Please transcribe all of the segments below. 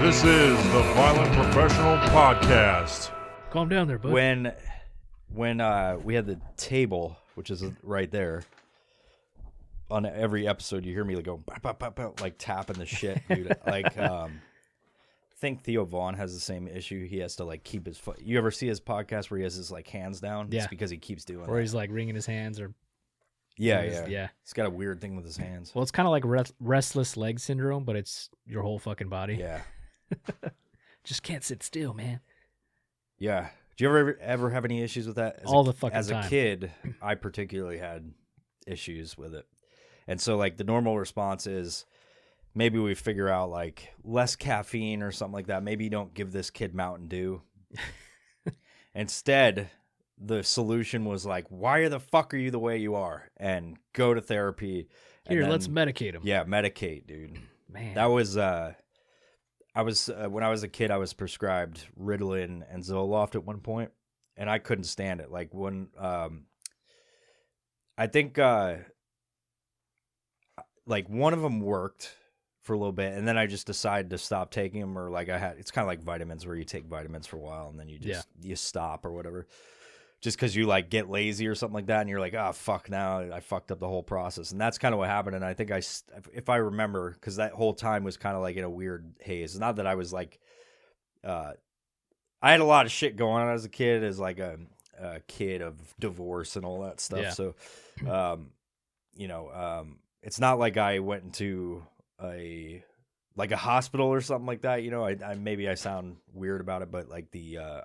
This is the Violent Professional Podcast. Calm down there, bud. When we had the table, which is right there, on every episode you hear me go bop, bop, bop, bop, like tapping the shit, dude. Like I think Theo Vaughn has the same issue. He has to like keep his foot. You ever see his podcast where he has his like hands down? Yeah. It's because he keeps doing or that. he's like wringing his hands or Yeah. He's got a weird thing with his hands. Well, it's kind of like restless leg syndrome, but it's your whole fucking body. Yeah. Just can't sit still, man. Yeah. Do you ever have any issues with that? All the fucking As time. a kid, I particularly had issues with it. And so like the normal response is maybe we figure out like less caffeine or something like that. Maybe you don't give this kid Mountain Dew. Instead, the solution was like, why the fuck are you the way you are? And go to therapy. Here, let's medicate him. Yeah, medicate, dude. Man. That was when I was a kid, I was prescribed Ritalin and Zoloft at one point, and I couldn't stand it. Like when I think like one of them worked for a little bit, and then I just decided to stop taking them, or like it's kind of like vitamins where you take vitamins for a while and then you just you stop or whatever. Just because you like get lazy or something like that, and you're like, oh fuck, now I fucked up the whole process, and that's kind of what happened. And I think if I remember, because that whole time was kind of like in a weird haze. Not that I was like, I had a lot of shit going on as a kid, as like a kid of divorce and all that stuff. Yeah. So, it's not like I went into a hospital or something like that, I maybe I sound weird about it, but like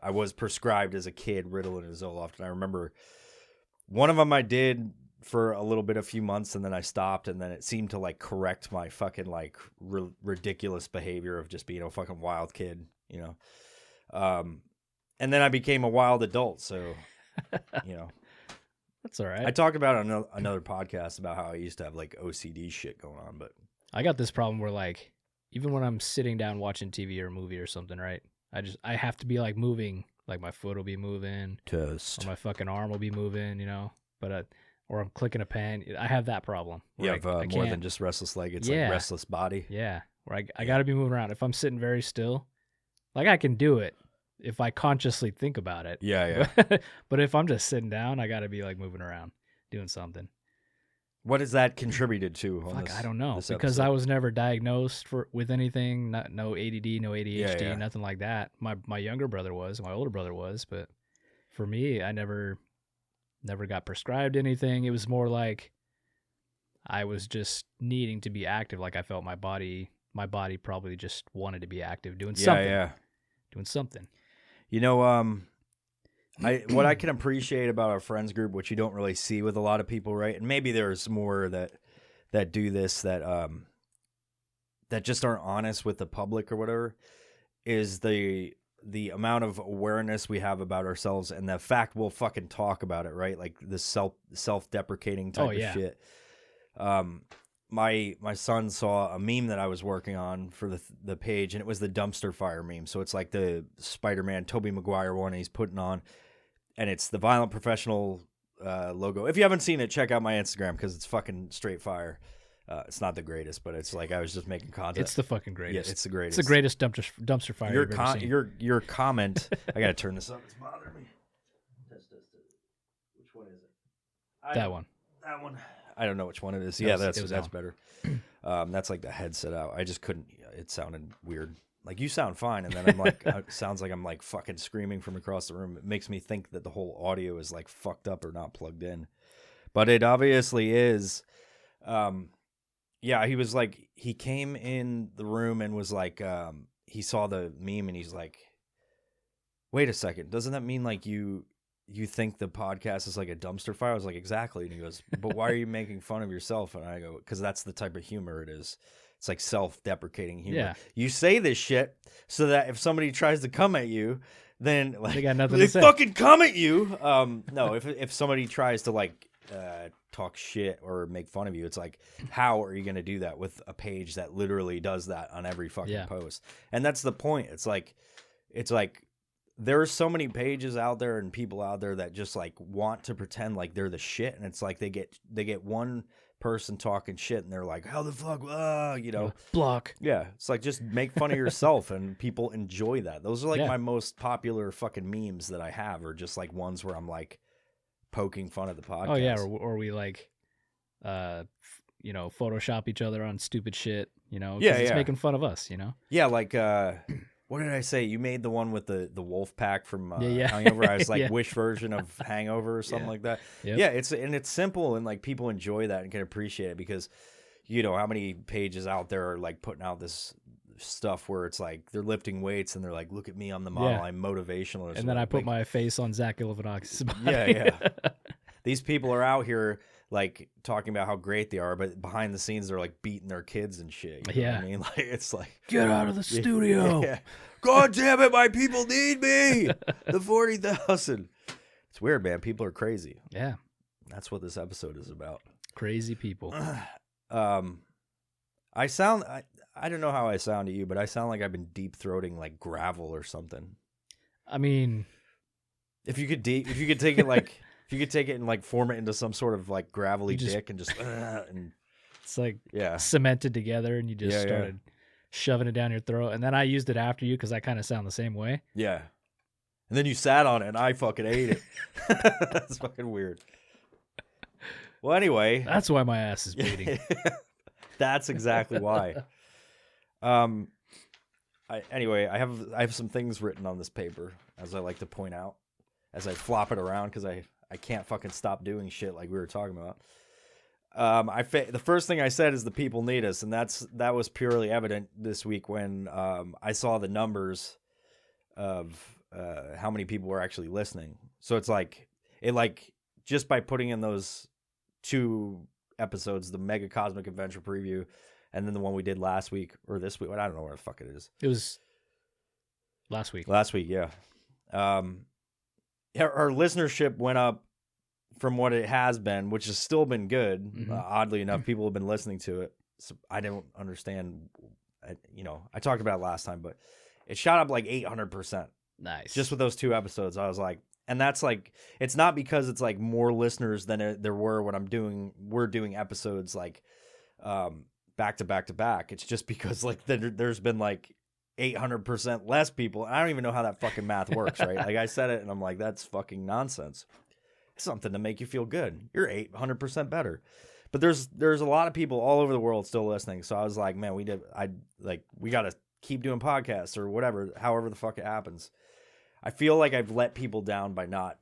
I was prescribed as a kid Ritalin and Zoloft, and I remember one of them I did for a little bit, a few months, and then I stopped, and then it seemed to like correct my fucking like ridiculous behavior of just being a fucking wild kid, and then I became a wild adult, so That's all right. I talked about it on another podcast about how I used to have like OCD shit going on, but I got this problem where like even when I'm sitting down watching TV or a movie or something, right? I have to be like moving, like my foot will be moving, or my fucking arm will be moving, but or I'm clicking a pen. I have that problem. You have more than just restless leg. It's like restless body. Yeah, where I got to be moving around. If I'm sitting very still, like I can do it if I consciously think about it. Yeah. But if I'm just sitting down, I got to be like moving around, doing something. What has that contributed to? I don't know, because I was never diagnosed with anything. No ADD, no ADHD, nothing like that. My younger brother was, my older brother was, but for me, I never got prescribed anything. It was more like I was just needing to be active. Like I felt my body probably just wanted to be active, doing something. Doing something. What I can appreciate about our friends group, which you don't really see with a lot of people, right? And maybe there's more that do this that just aren't honest with the public or whatever, is the amount of awareness we have about ourselves and the fact we'll fucking talk about it, right? Like the self-deprecating type of shit. My son saw a meme that I was working on for the page, and it was the dumpster fire meme. So it's like the Spider-Man Tobey Maguire one he's putting on, and it's the Violent Professional logo. If you haven't seen it, check out my Instagram because it's fucking straight fire. It's not the greatest, but it's like I was just making content. It's the fucking greatest. Yeah, it's the greatest. It's the greatest dumpster fire you've ever seen. Your comment. I gotta turn this up. It's bothering me. Which one is it? That one. That one. I don't know which one it is. That's better. That's like the headset out. I just couldn't. It sounded weird. Like you sound fine, and then I'm like, it sounds like I'm like fucking screaming from across the room. It makes me think that the whole audio is like fucked up or not plugged in, but it obviously is. He was like, he came in the room and was like, he saw the meme and he's like, wait a second, doesn't that mean like you think the podcast is like a dumpster fire? I was like, exactly. And he goes, but why are you making fun of yourself? And I go, because that's the type of humor it is. It's like self-deprecating humor. Yeah. You say this shit so that if somebody tries to come at you, then like they got nothing to say. Fucking come at you. No, if somebody tries to like talk shit or make fun of you, it's like, how are you going to do that with a page that literally does that on every fucking post? And that's the point. It's like there are so many pages out there and people out there that just like want to pretend like they're the shit, and it's like they get one person talking shit and they're like, how the fuck, you know. Block. Yeah, it's like just make fun of yourself and people enjoy that. Those are like my most popular fucking memes that I have, are just like ones where I'm like poking fun at the podcast. Oh yeah, or we like you know, Photoshop each other on stupid shit, you know, because it's making fun of us, you know. Yeah, like what did I say? You made the one with the wolf pack from Hangover. I was like Wish version of Hangover or something like that. Yep. Yeah, it's simple and like people enjoy that and can appreciate it, because you know how many pages out there are like putting out this stuff where it's like they're lifting weights and they're like, look at me, I'm the model, I'm motivational. And then I put my face on Zach Galifianakis' body. Yeah. These people are out here like talking about how great they are, but behind the scenes they're like beating their kids and shit. You know what I mean? Like, it's like, get out of the studio. Yeah. God damn it, my people need me. The 40,000. It's weird, man. People are crazy. Yeah. That's what this episode is about. Crazy people. I don't know how I sound to you, but I sound like I've been deep throating like gravel or something. I mean, if you could take it like, if you could take it and like form it into some sort of like gravelly dick and just and it's like cemented together, and you just started shoving it down your throat, and then I used it after you because I kind of sound the same way. Yeah, and then you sat on it, and I fucking ate it. That's fucking weird. Well, anyway, that's why my ass is bleeding. That's exactly why. I have some things written on this paper, as I like to point out, as I flop it around, because I can't fucking stop doing shit like we were talking about. The first thing I said is the people need us, and that was purely evident this week when I saw the numbers of how many people were actually listening. So it's like just by putting in those 2 episodes, the Mega Cosmic Adventure preview, and then the one we did last week or this week. I don't know where the fuck it is. It was last week. Last week, yeah. Our listenership went up from what it has been, which has still been good. Mm-hmm. Oddly enough, people have been listening to it. So I don't understand. I talked about it last time, but it shot up like 800%. Nice. Just with those 2 episodes. I was like, and that's like, it's not because it's like more listeners than there were when we're doing episodes like back to back to back. It's just because like there's been like 800% less people. I don't even know how that fucking math works, right? Like I said it and I'm like, that's fucking nonsense. It's something to make you feel good. You're 800% better. But there's a lot of people all over the world still listening. So I was like, man, we got to keep doing podcasts or whatever, however the fuck it happens. I feel like I've let people down by not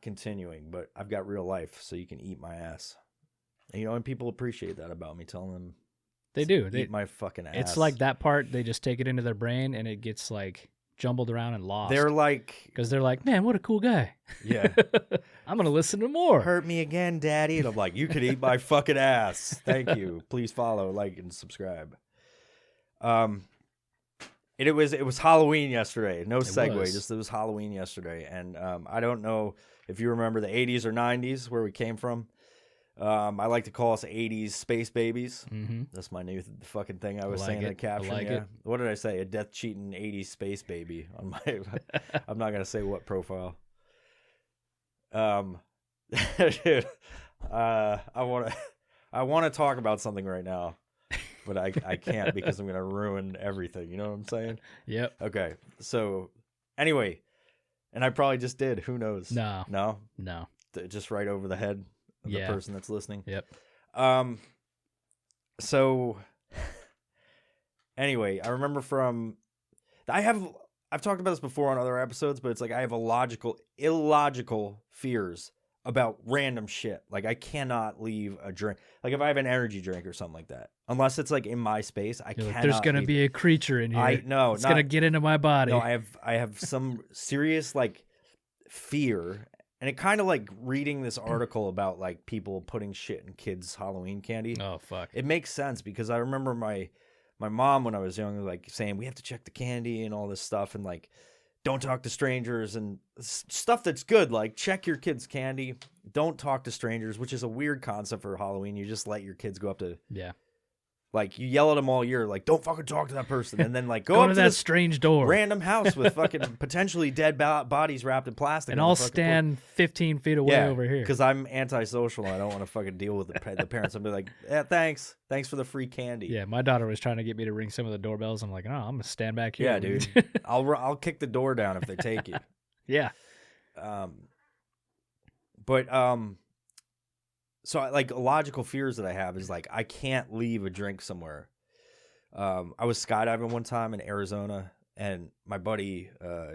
continuing, but I've got real life, so you can eat my ass. And people appreciate that about me, telling them they do. Eat my fucking ass. It's like that part, they just take it into their brain and it gets like jumbled around and lost. They're like, because they're like, man, what a cool guy. Yeah. I'm going to listen to more. Hurt me again, daddy. And I'm like, you could eat my fucking ass. Thank you. Please follow, like, and subscribe. It was Halloween yesterday. No segue. It was Halloween yesterday. And I don't know if you remember the 80s or 90s where we came from. I like to call us 80s space babies. Mm-hmm. That's my new fucking thing I was saying in the caption. I like it. What did I say? A death cheating 80s space baby on my I'm not going to say what profile. Dude, I want to talk about something right now. But I can't because I'm going to ruin everything. You know what I'm saying? Yep. Okay. So anyway, and I probably just did. Who knows? No. Just right over the head of the person that's listening. Yep. So anyway, I remember I've talked about this before on other episodes, but it's like I have illogical fears about random shit. Like I cannot leave a drink. Like if I have an energy drink or something like that, unless it's like in my space, I cannot. There's gonna be a creature in here. It's gonna get into my body. No, I have some serious like fear, and it kind of like reading this article about like people putting shit in kids' Halloween candy. Oh fuck! It makes sense because I remember my mom when I was young like saying we have to check the candy and all this stuff and like. Don't talk to strangers and stuff that's good. Like check your kids' candy. Don't talk to strangers, which is a weird concept for Halloween. You just let your kids go up to Like, you yell at them all year, like, don't fucking talk to that person. And then, like, go Go up to to that this strange door. random house with fucking potentially dead bodies wrapped in plastic. And I'll stand 15 feet away over here. Because I'm antisocial and I don't want to fucking deal with the parents. I'll be like, yeah, thanks for the free candy. Yeah, my daughter was trying to get me to ring some of the doorbells. I'm like, no, I'm gonna stand back here. Yeah, dude. I'll kick the door down if they take you. Yeah. So like logical fears that I have is like I can't leave a drink somewhere. I was skydiving one time in Arizona, and my buddy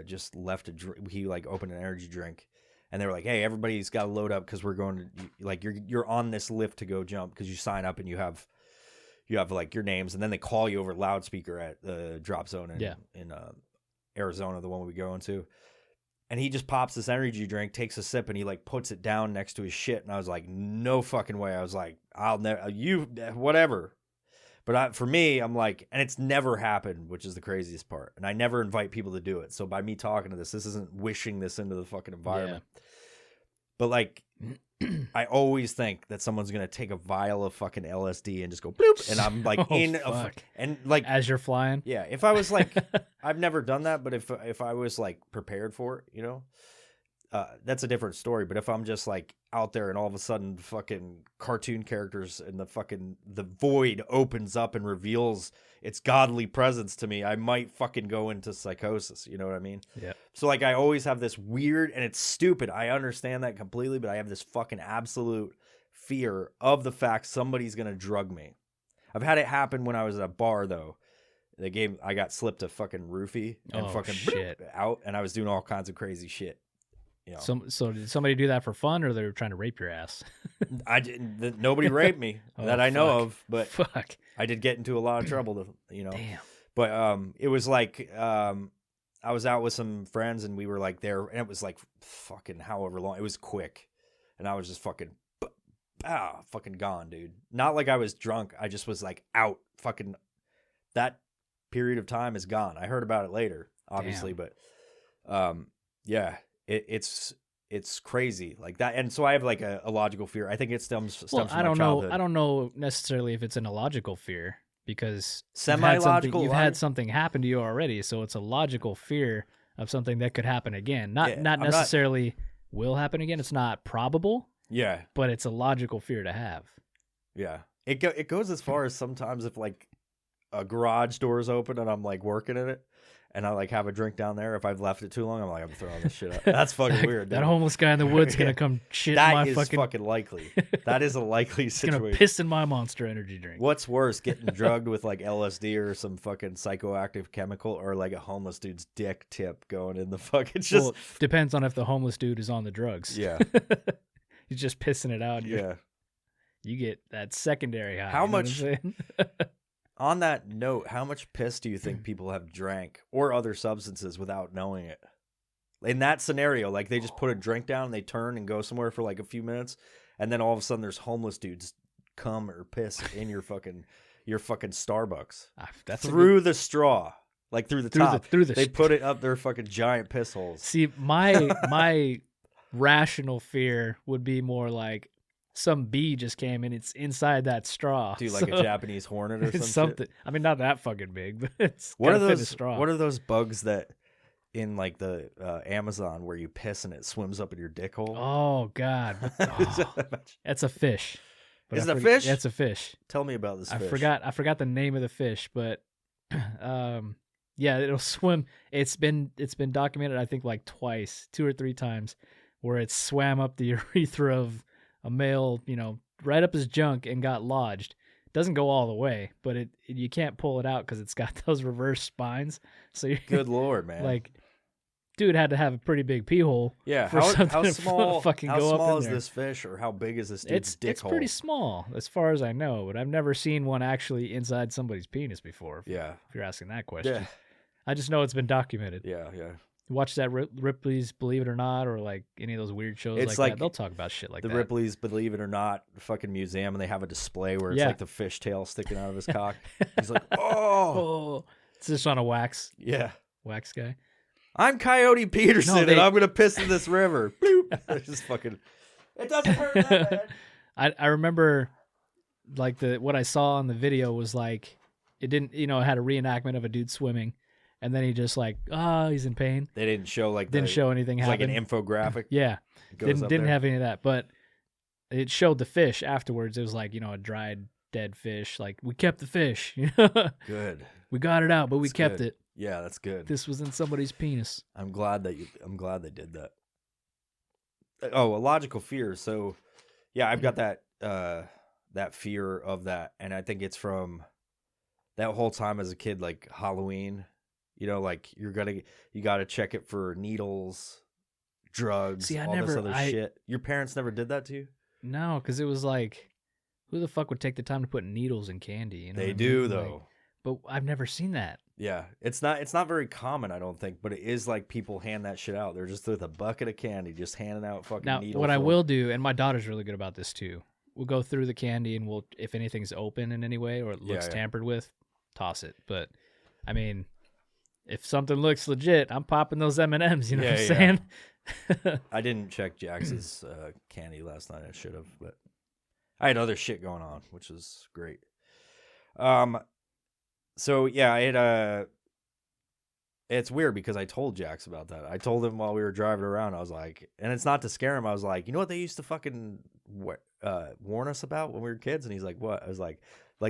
just left a drink. He like opened an energy drink, and they were like, "Hey, everybody's got to load up because we're going to like you're on this lift to go jump because you sign up and you have like your names, and then they call you over loudspeaker at the drop zone in Arizona, the one we go into." And he just pops this energy drink, takes a sip, and he like puts it down next to his shit. And I was like, no fucking way. I was like, I'll never, whatever. But for me, I'm like, and it's never happened, which is the craziest part. And I never invite people to do it. So by me talking to this isn't wishing this into the fucking environment. Yeah. But like, I always think that someone's going to take a vial of fucking LSD and just go bloop. And I'm like and like as you're flying. Yeah. If I was like, I've never done that, but if I was like prepared for it, you know, that's a different story. But if I'm just like out there and all of a sudden fucking cartoon characters and the void opens up and reveals its godly presence to me, I might fucking go into psychosis. You know what I mean? Yeah. So like I always have this weird, and it's stupid. I understand that completely, but I have this fucking absolute fear of the fact somebody's going to drug me. I've had it happen when I was at a bar though. I got slipped a fucking roofie and shit out, and I was doing all kinds of crazy shit. You know. So did somebody do that for fun, or they were trying to rape your ass? I didn't. Nobody raped me that I know of, but fuck, I did get into a lot of trouble. You know, damn. But it was like I was out with some friends, and we were like there, and it was like fucking however long. It was quick, and I was just fucking gone, dude. Not like I was drunk. I just was like out. Fucking that period of time is gone. I heard about it later, obviously, damn. But yeah. It's crazy like that, and so I have like a logical fear. I think it stems from my childhood. I don't know necessarily if it's an illogical fear, because semi-logical. You've had something happen to you already, so it's a logical fear of something that could happen again. Not necessarily will happen again. It's not probable. Yeah, but it's a logical fear to have. Yeah, it goes as far as sometimes if like a garage door is open and I'm like working in it. And I like have a drink down there. If I've left it too long, I'm like, I'm throwing this shit up. That's fucking weird. That homeless guy in the woods gonna come shit in my fucking... That is fucking likely. That is a likely situation. Gonna piss in my Monster Energy drink. What's worse, getting drugged with like LSD or some fucking psychoactive chemical, or like a homeless dude's dick tip going in the fucking... Well, depends on if the homeless dude is on the drugs. Yeah. He's just pissing it out. Yeah. You get that secondary high. How much... On that note, how much piss do you think people have drank or other substances without knowing it? In that scenario, like they just put a drink down, and they turn and go somewhere for like a few minutes, and then all of a sudden there's homeless dudes come or piss in your fucking Starbucks. Through the straw, like through the top. They put it up their fucking giant piss holes. See, my rational fear would be more like some bee just came and it's inside that straw. Dude, like a Japanese hornet or something. I mean, not that fucking big, but it's what are those bugs that in like the Amazon where you piss and it swims up in your dick hole? Oh God, that's a fish. Is it a fish? Yeah, it's a fish. Tell me about this fish. I forgot the name of the fish, but yeah, it'll swim. It's been documented, I think, like twice, 2 or 3 times, where it swam up the urethra of a male, right up his junk and got lodged. Doesn't go all the way, but you can't pull it out because it's got those reverse spines. So good Lord, man! Like, dude had to have a pretty big pee hole. Yeah, for how small? Fucking how go small up in is there. this fish, or how big is this dude's dick hole? It's pretty small, as far as I know. But I've never seen one actually inside somebody's penis before. If you're asking that question, yeah. I just know it's been documented. Yeah. Watch that Ripley's Believe It or Not, or like any of those weird shows like that. They'll talk about shit like that. The Ripley's Believe It or Not fucking museum, and they have a display where it's like the fish tail sticking out of his cock. He's like, oh, it's just on a wax guy. I'm Coyote Peterson, and I'm gonna piss in this river. Bloop. It's just fucking. It doesn't hurt that bad. I remember like what I saw on the video was like it didn't, it had a reenactment of a dude swimming, and then he just like, he's in pain. They didn't show didn't show anything happen. Like an infographic. Yeah, didn't have any of that, but it showed the fish afterwards. It was like a dried dead fish. Like, we kept the fish. Good. We got it out, but we kept it. Yeah, that's good. This was in somebody's penis. I'm glad they did that. Oh, a logical fear. So, yeah, I've got that fear of that, and I think it's from that whole time as a kid, like Halloween. Like you got to check it for needles, drugs, this other shit. Your parents never did that to you? No, because it was like, who the fuck would take the time to put needles in candy? They do, though. But I've never seen that. Yeah, it's not very common, I don't think, but it is like people hand that shit out. They're just with a bucket of candy, just handing out fucking needles. Now, what I will do, and my daughter's really good about this too, we'll go through the candy and if anything's open in any way or it looks tampered with, toss it. But, I mean, if something looks legit, I'm popping those M&Ms, you know what I'm saying? I didn't check Jax's candy last night. I should have, but I had other shit going on, which was great. So yeah, I had it's weird because I told Jax about that. I told him while we were driving around. I was like, and it's not to scare him. I was like, you know what they used to fucking warn us about when we were kids? And he's like, what? I was like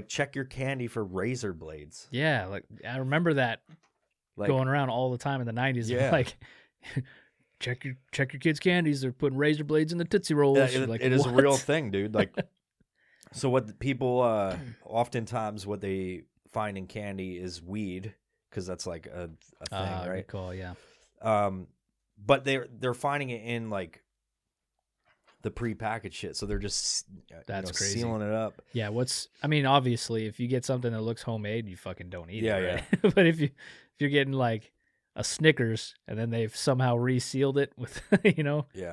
check your candy for razor blades. Yeah, like I remember that going around all the time in the 90s. Yeah. Like, check your kids' candies. They're putting razor blades in the Tootsie Rolls. Yeah, it is a real thing, dude. Like, so what people oftentimes what they find in candy is weed, because that's like a thing, right? Good call, yeah. But they're finding it in like the prepackaged shit, so they're just crazy. Sealing it up. Yeah, obviously, if you get something that looks homemade, you fucking don't eat it. Right? Yeah. But if you're getting like a Snickers and then they've somehow resealed it with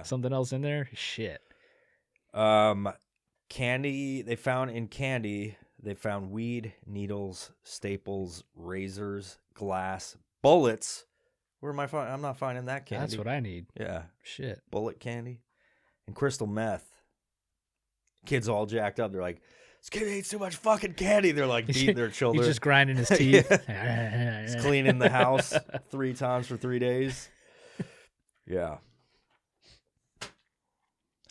something else in there, shit. Candy, they found weed, needles, staples, razors, glass, bullets. Where am I finding? I'm not finding that candy. That's what I need. Yeah. Shit. Bullet candy and crystal meth. Kids all jacked up. They're like, this kid eats too much fucking candy. They're like beating their children. He's just grinding his teeth. He's cleaning the house 3 times for 3 days. Yeah.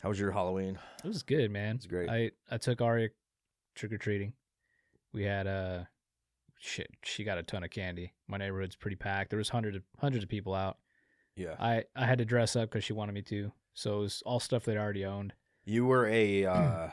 How was your Halloween? It was good, man. It was great. I took Aria trick-or-treating. We had she got a ton of candy. My neighborhood's pretty packed. There was hundreds of people out. Yeah. I had to dress up because she wanted me to. So it was all stuff they'd already owned. You were a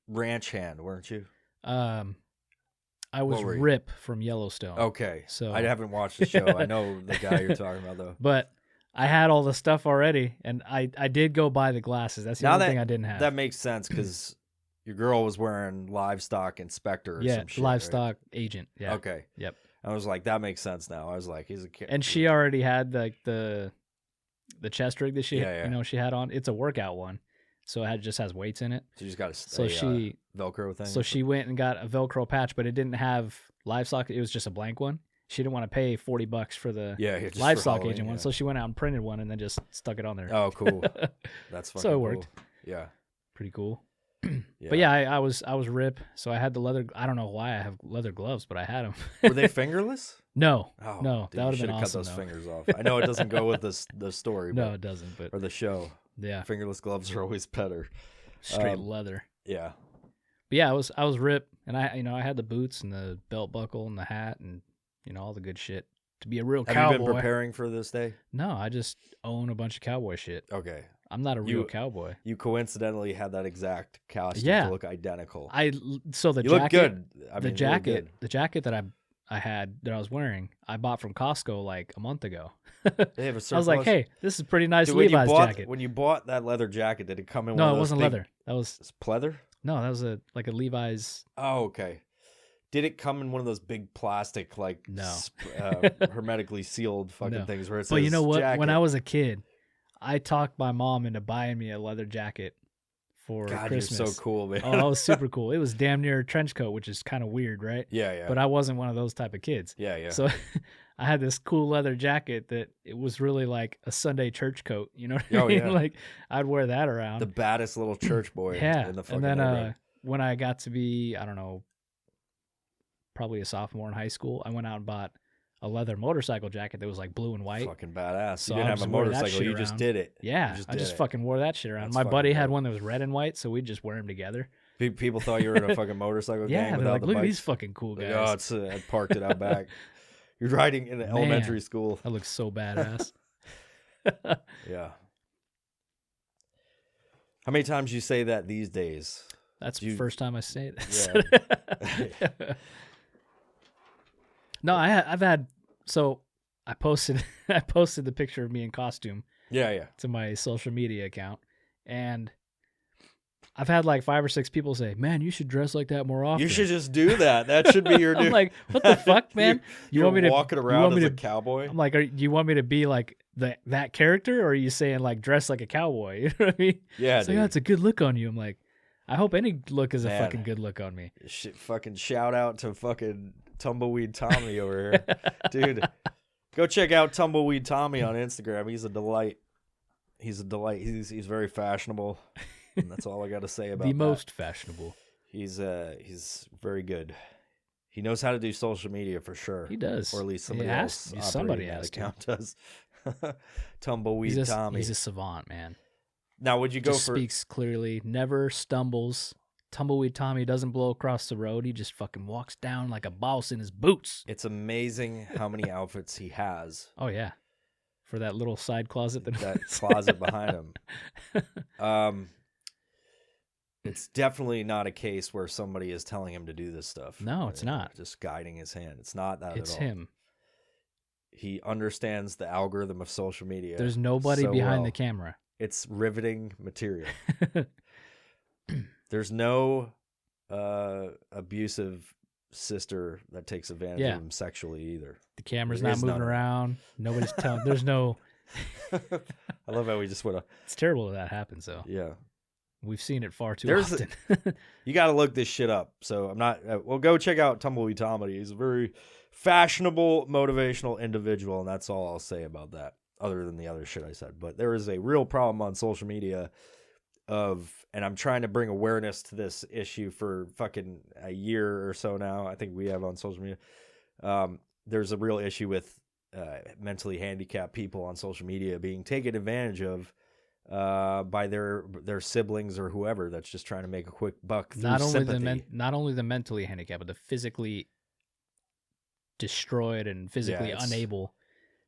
ranch hand, weren't you? I was Rip from Yellowstone. Okay. So I haven't watched the show. I know the guy you're talking about, though. But I had all the stuff already, and I did go buy the glasses. That's the only thing I didn't have. That makes sense because your girl was wearing livestock inspector or some shit. Livestock agent. Yeah. Okay. Yep. I was like, that makes sense now. I was like, he's a kid. And she already had like the chest rig that she she had on. It's a workout one, so it just has weights in it. So you just got Velcro thing. So she went and got a Velcro patch, but it didn't have livestock. It was just a blank one. She didn't want to pay $40 for the livestock agent one, so she went out and printed one and then just stuck it on there. Oh, cool. That's fucking so it worked. Cool. Yeah, pretty cool. Yeah. But yeah, I was Rip, so I had the leather. I don't know why I have leather gloves, but I had them. Were they fingerless? No, oh, no, dude, that would have been awesome. Cut those fingers off. I know it doesn't go with the story. No, it doesn't. But or the show. Yeah, fingerless gloves are always better. Straight leather. Yeah. But yeah, I was Rip, and I had the boots and the belt buckle and the hat and all the good shit to be a real cowboy. Have you been preparing for this day? No, I just own a bunch of cowboy shit. Okay. I'm not a real cowboy. You coincidentally had that exact costume to look identical. So the you jacket, look good. The jacket that I had that I was wearing, I bought from Costco like a month ago. They have a surplus. I was like, hey, this is a pretty nice Dude, Levi's jacket. When you bought that leather jacket, did it come in? No, one of it those wasn't leather. That was pleather. No, that was a Levi's. Oh, okay. Did it come in one of those big plastic, like hermetically sealed fucking things where it says? But you know what? Jacket? When I was a kid, I talked my mom into buying me a leather jacket for Christmas. You're so cool, man. Oh, that was super cool. It was damn near a trench coat, which is kind of weird, right? Yeah, yeah. But I wasn't one of those type of kids. Yeah, yeah. So I had this cool leather jacket that it was really like a Sunday church coat. You know what I mean? Yeah. Like I'd wear that around. The baddest little church boy. Yeah. In the fucking and then when I got to be, I don't know, probably a sophomore in high school, I went out and bought a leather motorcycle jacket that was like blue and white. Fucking badass. So you didn't I have a just wore that motorcycle. shit You just around. did it. Yeah, I just fucking wore that shit around. That's My buddy fucking had dope. one that was red and white, so we'd just wear them together. People thought you were in a fucking motorcycle gang. Yeah, they're without like, the look at bikes. these fucking cool guys. Like, oh, it's I parked it out back. You're riding in elementary school. That looks so badass. Yeah. How many times you say that these days? That's the first time I say this. Yeah. No, I've had. So I posted the picture of me in costume Yeah. to my social media account, and I've had like 5 or 6 people say, "Man, you should dress like that more often." You should just do that. That should be your new. I'm like, what the fuck, man? You're walking around as a cowboy? I'm like, do you want me to be like that character, or are you saying like dress like a cowboy? You know what I mean? Yeah, it's dude. like, that's a good look on you. I'm like, I hope any look is a fucking good look on me. Fucking shout out to fucking Tumbleweed Tommy over here. Dude, go check out Tumbleweed Tommy on Instagram. He's a delight. He's He's very fashionable. And that's all I got to say about that. Most fashionable. He's very good. He knows how to do social media for sure. He does. Or at least somebody else operating that account does. Tumbleweed Tommy. He's a savant, man. Now, would you go for... speaks clearly, never stumbles. Tumbleweed Tommy doesn't blow across the road. He just fucking walks down like a boss in his boots. It's amazing how many outfits he has. Oh, yeah. For that little side closet. That closet behind him. It's definitely not a case where somebody is telling him to do this stuff. No, it's not. Just guiding his hand. It's not that at all. It's him. He understands the algorithm of social media. There's nobody behind the camera. It's riveting material. There's no abusive sister that takes advantage of him sexually either. The camera's not moving around. Nobody's telling. There's no... I love how we just went. It's terrible that happens, though. Yeah. We've seen it far too often. You got to look this shit up. So I'm not. Well, go check out Tumbleweed Tommy. He's a very fashionable, motivational individual, and that's all I'll say about that. Other than the other shit I said, but there is a real problem on social media and I'm trying to bring awareness to this issue for fucking a year or so now. I think we have on social media. There's a real issue with mentally handicapped people on social media being taken advantage of by their siblings or whoever that's just trying to make a quick buck through sympathy. Not only the mentally handicapped, but the physically destroyed and physically unable.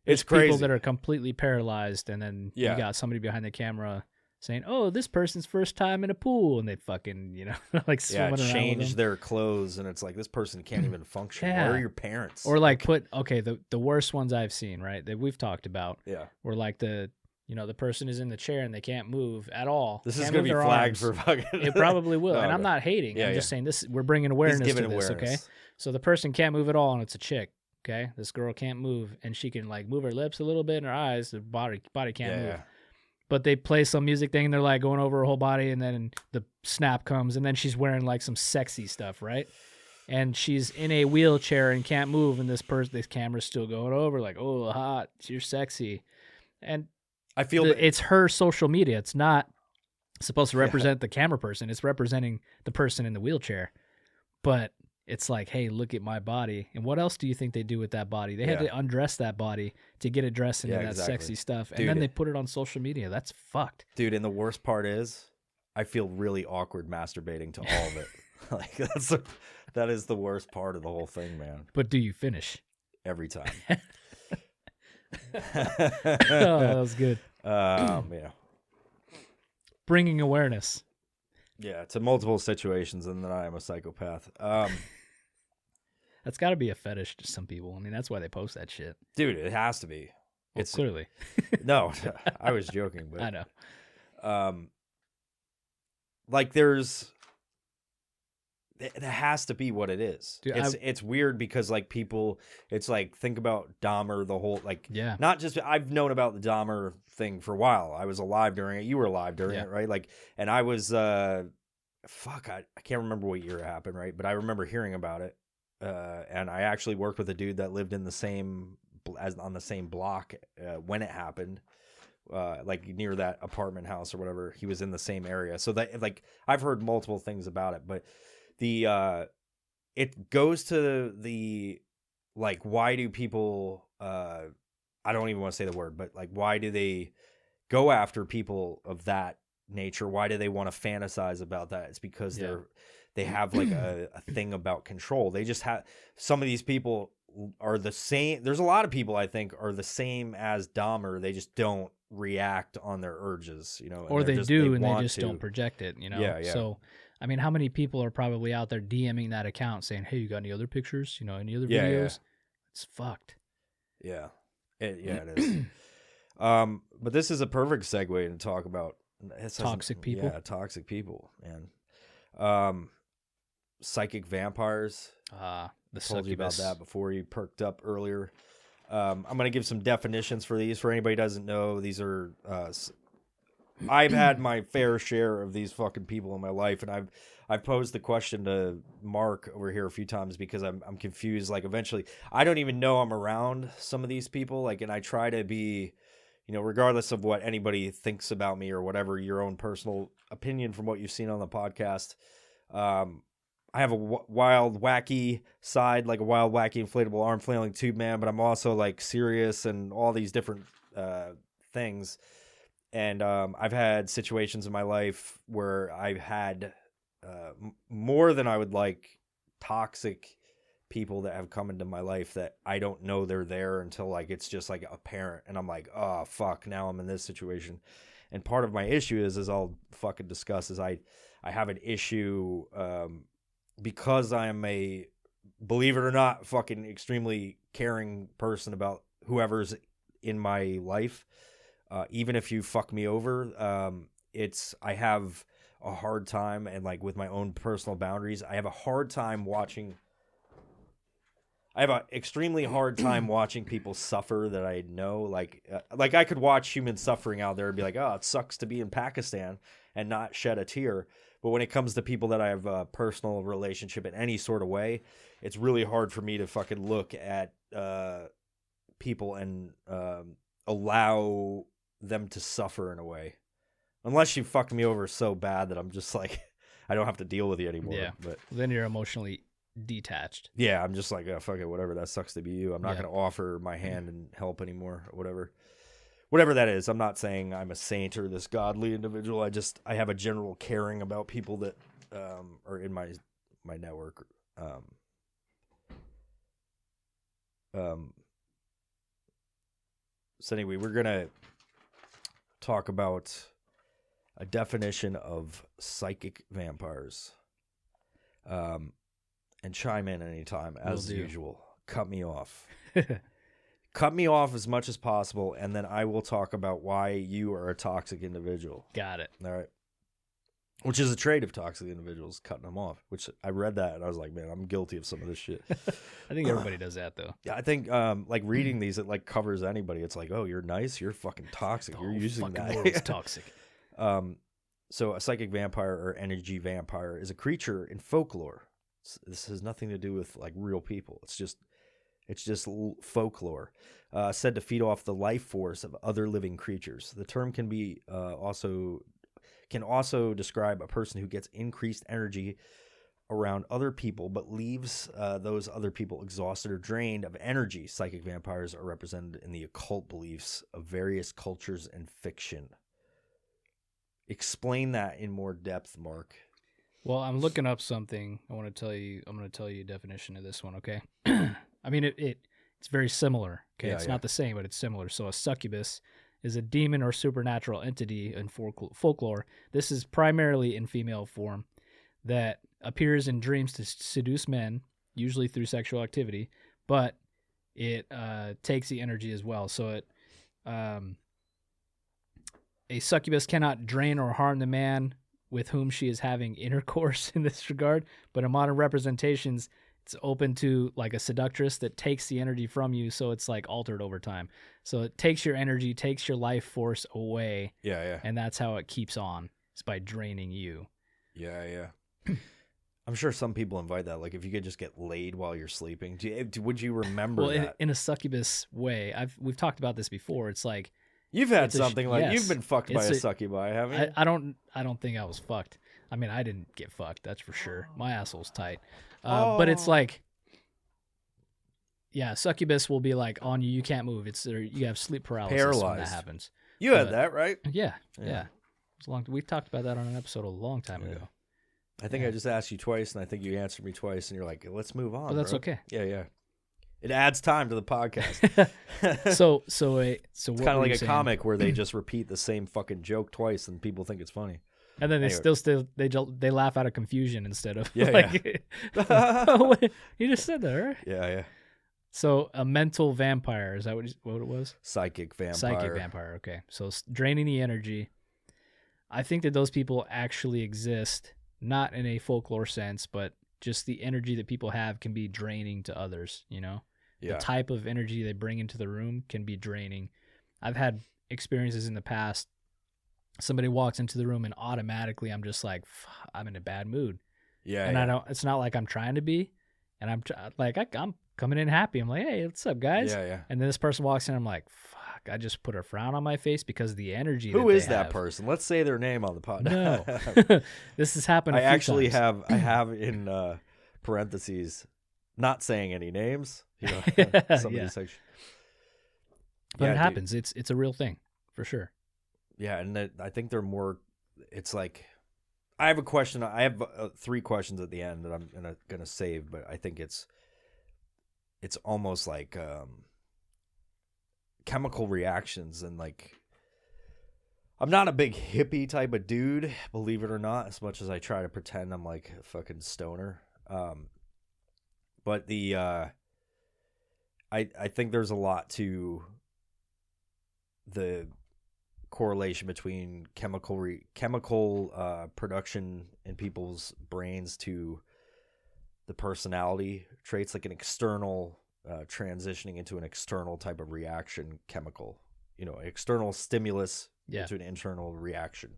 It's people crazy. that are completely paralyzed, and then you got somebody behind the camera saying, "Oh, this person's first time in a pool," and they fucking like swimming around change with them. their clothes, and it's like this person can't even function. Where are your parents? Or like the worst ones I've seen, right, that we've talked about. Yeah, where like the person is in the chair and they can't move at all. This is going to be flagged for fucking... It probably will. And I'm not hating. I'm just saying we're bringing awareness to this, okay? So the person can't move at all, and it's a chick, okay? This girl can't move, and she can like move her lips a little bit and her eyes. The body can't move. But they play some music thing, and they're like going over her whole body, and then the snap comes, and then she's wearing like some sexy stuff, right? And she's in a wheelchair and can't move, and this camera's still going over, like, oh, hot, you're sexy. And I feel it's her social media. It's not supposed to represent the camera person. It's representing the person in the wheelchair. But it's like, hey, look at my body. And what else do you think they do with that body? They had to undress that body to get it dressed into that sexy stuff. And then they put it on social media. That's fucked. Dude, and the worst part is I feel really awkward masturbating to all of it. Like that is the worst part of the whole thing, man. But do you finish? Every time. Oh, that was good. Yeah. Bringing awareness. Yeah, to multiple situations, and then I am a psychopath. That's got to be a fetish to some people. I mean, that's why they post that shit. Dude, it has to be. Well, it's clearly. No, I was joking, but I know. Like it has to be what it is. Dude, it's weird because like people, it's like, think about Dahmer, the whole, like, not just, I've known about the Dahmer thing for a while. I was alive during it. You were alive during it, right? Like, and I was, I can't remember what year it happened, right? But I remember hearing about it. And I actually worked with a dude that lived in on the same block when it happened, like near that apartment house or whatever. He was in the same area. So that, like, I've heard multiple things about it, but it goes to the, like, why do people, I don't even want to say the word, but like, why do they go after people of that nature? Why do they want to fantasize about that? It's because they have like a thing about control. They just have, some of these people are the same. There's a lot of people I think are the same as Dahmer. They just don't react on their urges, you know, or they do, and they just don't project it, you know? Yeah. So, I mean, how many people are probably out there DMing that account saying, hey, you got any other pictures? You know, any other videos? Yeah. It's fucked. Yeah. It is. But this is a perfect segue to talk about toxic people. Yeah, toxic people, man. Psychic vampires. The told you about succubus. that before you perked up earlier. I'm going to give some definitions for these. For anybody who doesn't know, these are... I've had my fair share of these fucking people in my life, and I've posed the question to Mark over here a few times because I'm confused. Like, eventually, I don't even know I'm around some of these people. Like, and I try to be, you know, regardless of what anybody thinks about me or whatever, your own personal opinion from what you've seen on the podcast. I have a wild, wacky side, like a wild, wacky, inflatable arm flailing tube man, but I'm also like serious and all these different things. And I've had situations in my life where I've had more than I would like toxic people that have come into my life that I don't know they're there until like it's just like apparent. And I'm like, oh, fuck, now I'm in this situation. And part of my issue is, as I'll fucking discuss, is I have an issue because I am a, believe it or not, fucking extremely caring person about whoever's in my life. Even if you fuck me over, I have a hard time, and like with my own personal boundaries, I have a hard time watching. I have an extremely hard time watching people suffer that I know. Like I could watch human suffering out there and be like, oh, it sucks to be in Pakistan and not shed a tear. But when it comes to people that I have a personal relationship in any sort of way, it's really hard for me to fucking look at people and allow them to suffer in a way, unless you fuck me over so bad that I'm just like, I don't have to deal with you anymore. Yeah. But then you're emotionally detached. Yeah, I'm just like, oh, fuck it, whatever. That sucks to be you. I'm not going to offer my hand and help anymore, or whatever that is. I'm not saying I'm a saint or this godly individual. I have a general caring about people that are in my network. So anyway, we're gonna talk about a definition of psychic vampires. And chime in anytime, as usual. Cut me off. Cut me off as much as possible, and then I will talk about why you are a toxic individual. Got it. All right. Which is a trait of toxic individuals, cutting them off. Which I read that, and I was like, man, I'm guilty of some of this shit. I think everybody does that, though. Yeah, I think like reading these, it like covers anybody. It's like, oh, you're nice, you're fucking toxic. You're using that. The world's toxic. So a psychic vampire or energy vampire is a creature in folklore. This has nothing to do with like real people. It's just folklore, said to feed off the life force of other living creatures. The term can be also describe a person who gets increased energy around other people, but leaves those other people exhausted or drained of energy. Psychic vampires are represented in the occult beliefs of various cultures and fiction. Explain that in more depth, Mark. Well, I'm looking up something. I'm going to tell you a definition of this one, okay? I mean, it's very similar, okay? It's not the same, but it's similar. So a succubus is a demon or supernatural entity in folklore. This is primarily in female form that appears in dreams to seduce men, usually through sexual activity, but it takes the energy as well. So a succubus cannot drain or harm the man with whom she is having intercourse in this regard, but in modern representations, it's open to like a seductress that takes the energy from you, so it's like altered over time. So it takes your energy, takes your life force away. Yeah. And that's how it keeps on. It's by draining you. Yeah. I'm sure some people invite that. Like if you could just get laid while you're sleeping. Would you remember that? In a succubus way, we've talked about this before. It's like You've had something like you've been fucked by a it's succubi, haven't you? I don't think I was fucked. I mean, I didn't get fucked, that's for sure. My asshole's tight. But it's like, yeah, succubus will be like on you. You can't move. You have sleep paralysis when that happens. You had that, right? Yeah. It's long. We talked about that on an episode a long time ago. I think I just asked you twice, and I think you answered me twice, and you're like, "Let's move on." Well, that's bro. okay. Yeah. It adds time to the podcast. so it's kind of like a comic where they just repeat the same fucking joke twice, and people think it's funny. And then they laugh out of confusion instead of oh, wait, you just said that, right? Yeah. So a mental vampire, is that what it was? Psychic vampire. Psychic vampire. Okay, so draining the energy. I think that those people actually exist, not in a folklore sense, but just the energy that people have can be draining to others. You know, the type of energy they bring into the room can be draining. I've had experiences in the past. Somebody walks into the room and automatically I'm just like, I'm in a bad mood. Yeah. And I don't. It's not like I'm trying to be, and I'm coming in happy. I'm like, hey, what's up, guys? Yeah. And then this person walks in. I'm like, fuck. I just put a frown on my face because of the energy. Who is that person? Let's say their name on the pod. No, this has happened. I have in parentheses, not saying any names. You know, somebody's like, but it happens. It's a real thing for sure. Yeah, and I think they're more. It's like, I have a question. I have 3 questions at the end that I'm gonna save, but I think it's almost like chemical reactions, and like, I'm not a big hippie type of dude, believe it or not, as much as I try to pretend I'm like a fucking stoner. But I think there's a lot to the correlation between chemical production in people's brains to the personality traits, like an external transitioning into an external type of reaction chemical, external stimulus into an internal reaction.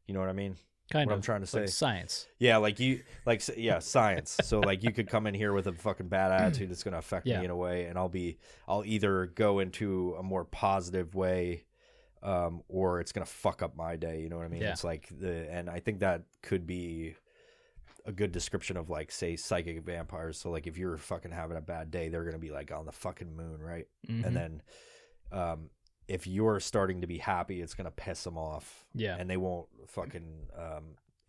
You know what I mean? Kind what of. I'm trying to say. Like science. Yeah, science. So like you could come in here with a fucking bad attitude that's going to affect me in a way, and I'll either go into a more positive way, or it's going to fuck up my day. You know what I mean? Yeah. It's like and I think that could be a good description of, like, say, psychic vampires. So like if you're fucking having a bad day, they're going to be like on the fucking moon, right? Mm-hmm. And then if you're starting to be happy, it's going to piss them off. Yeah. And they won't fucking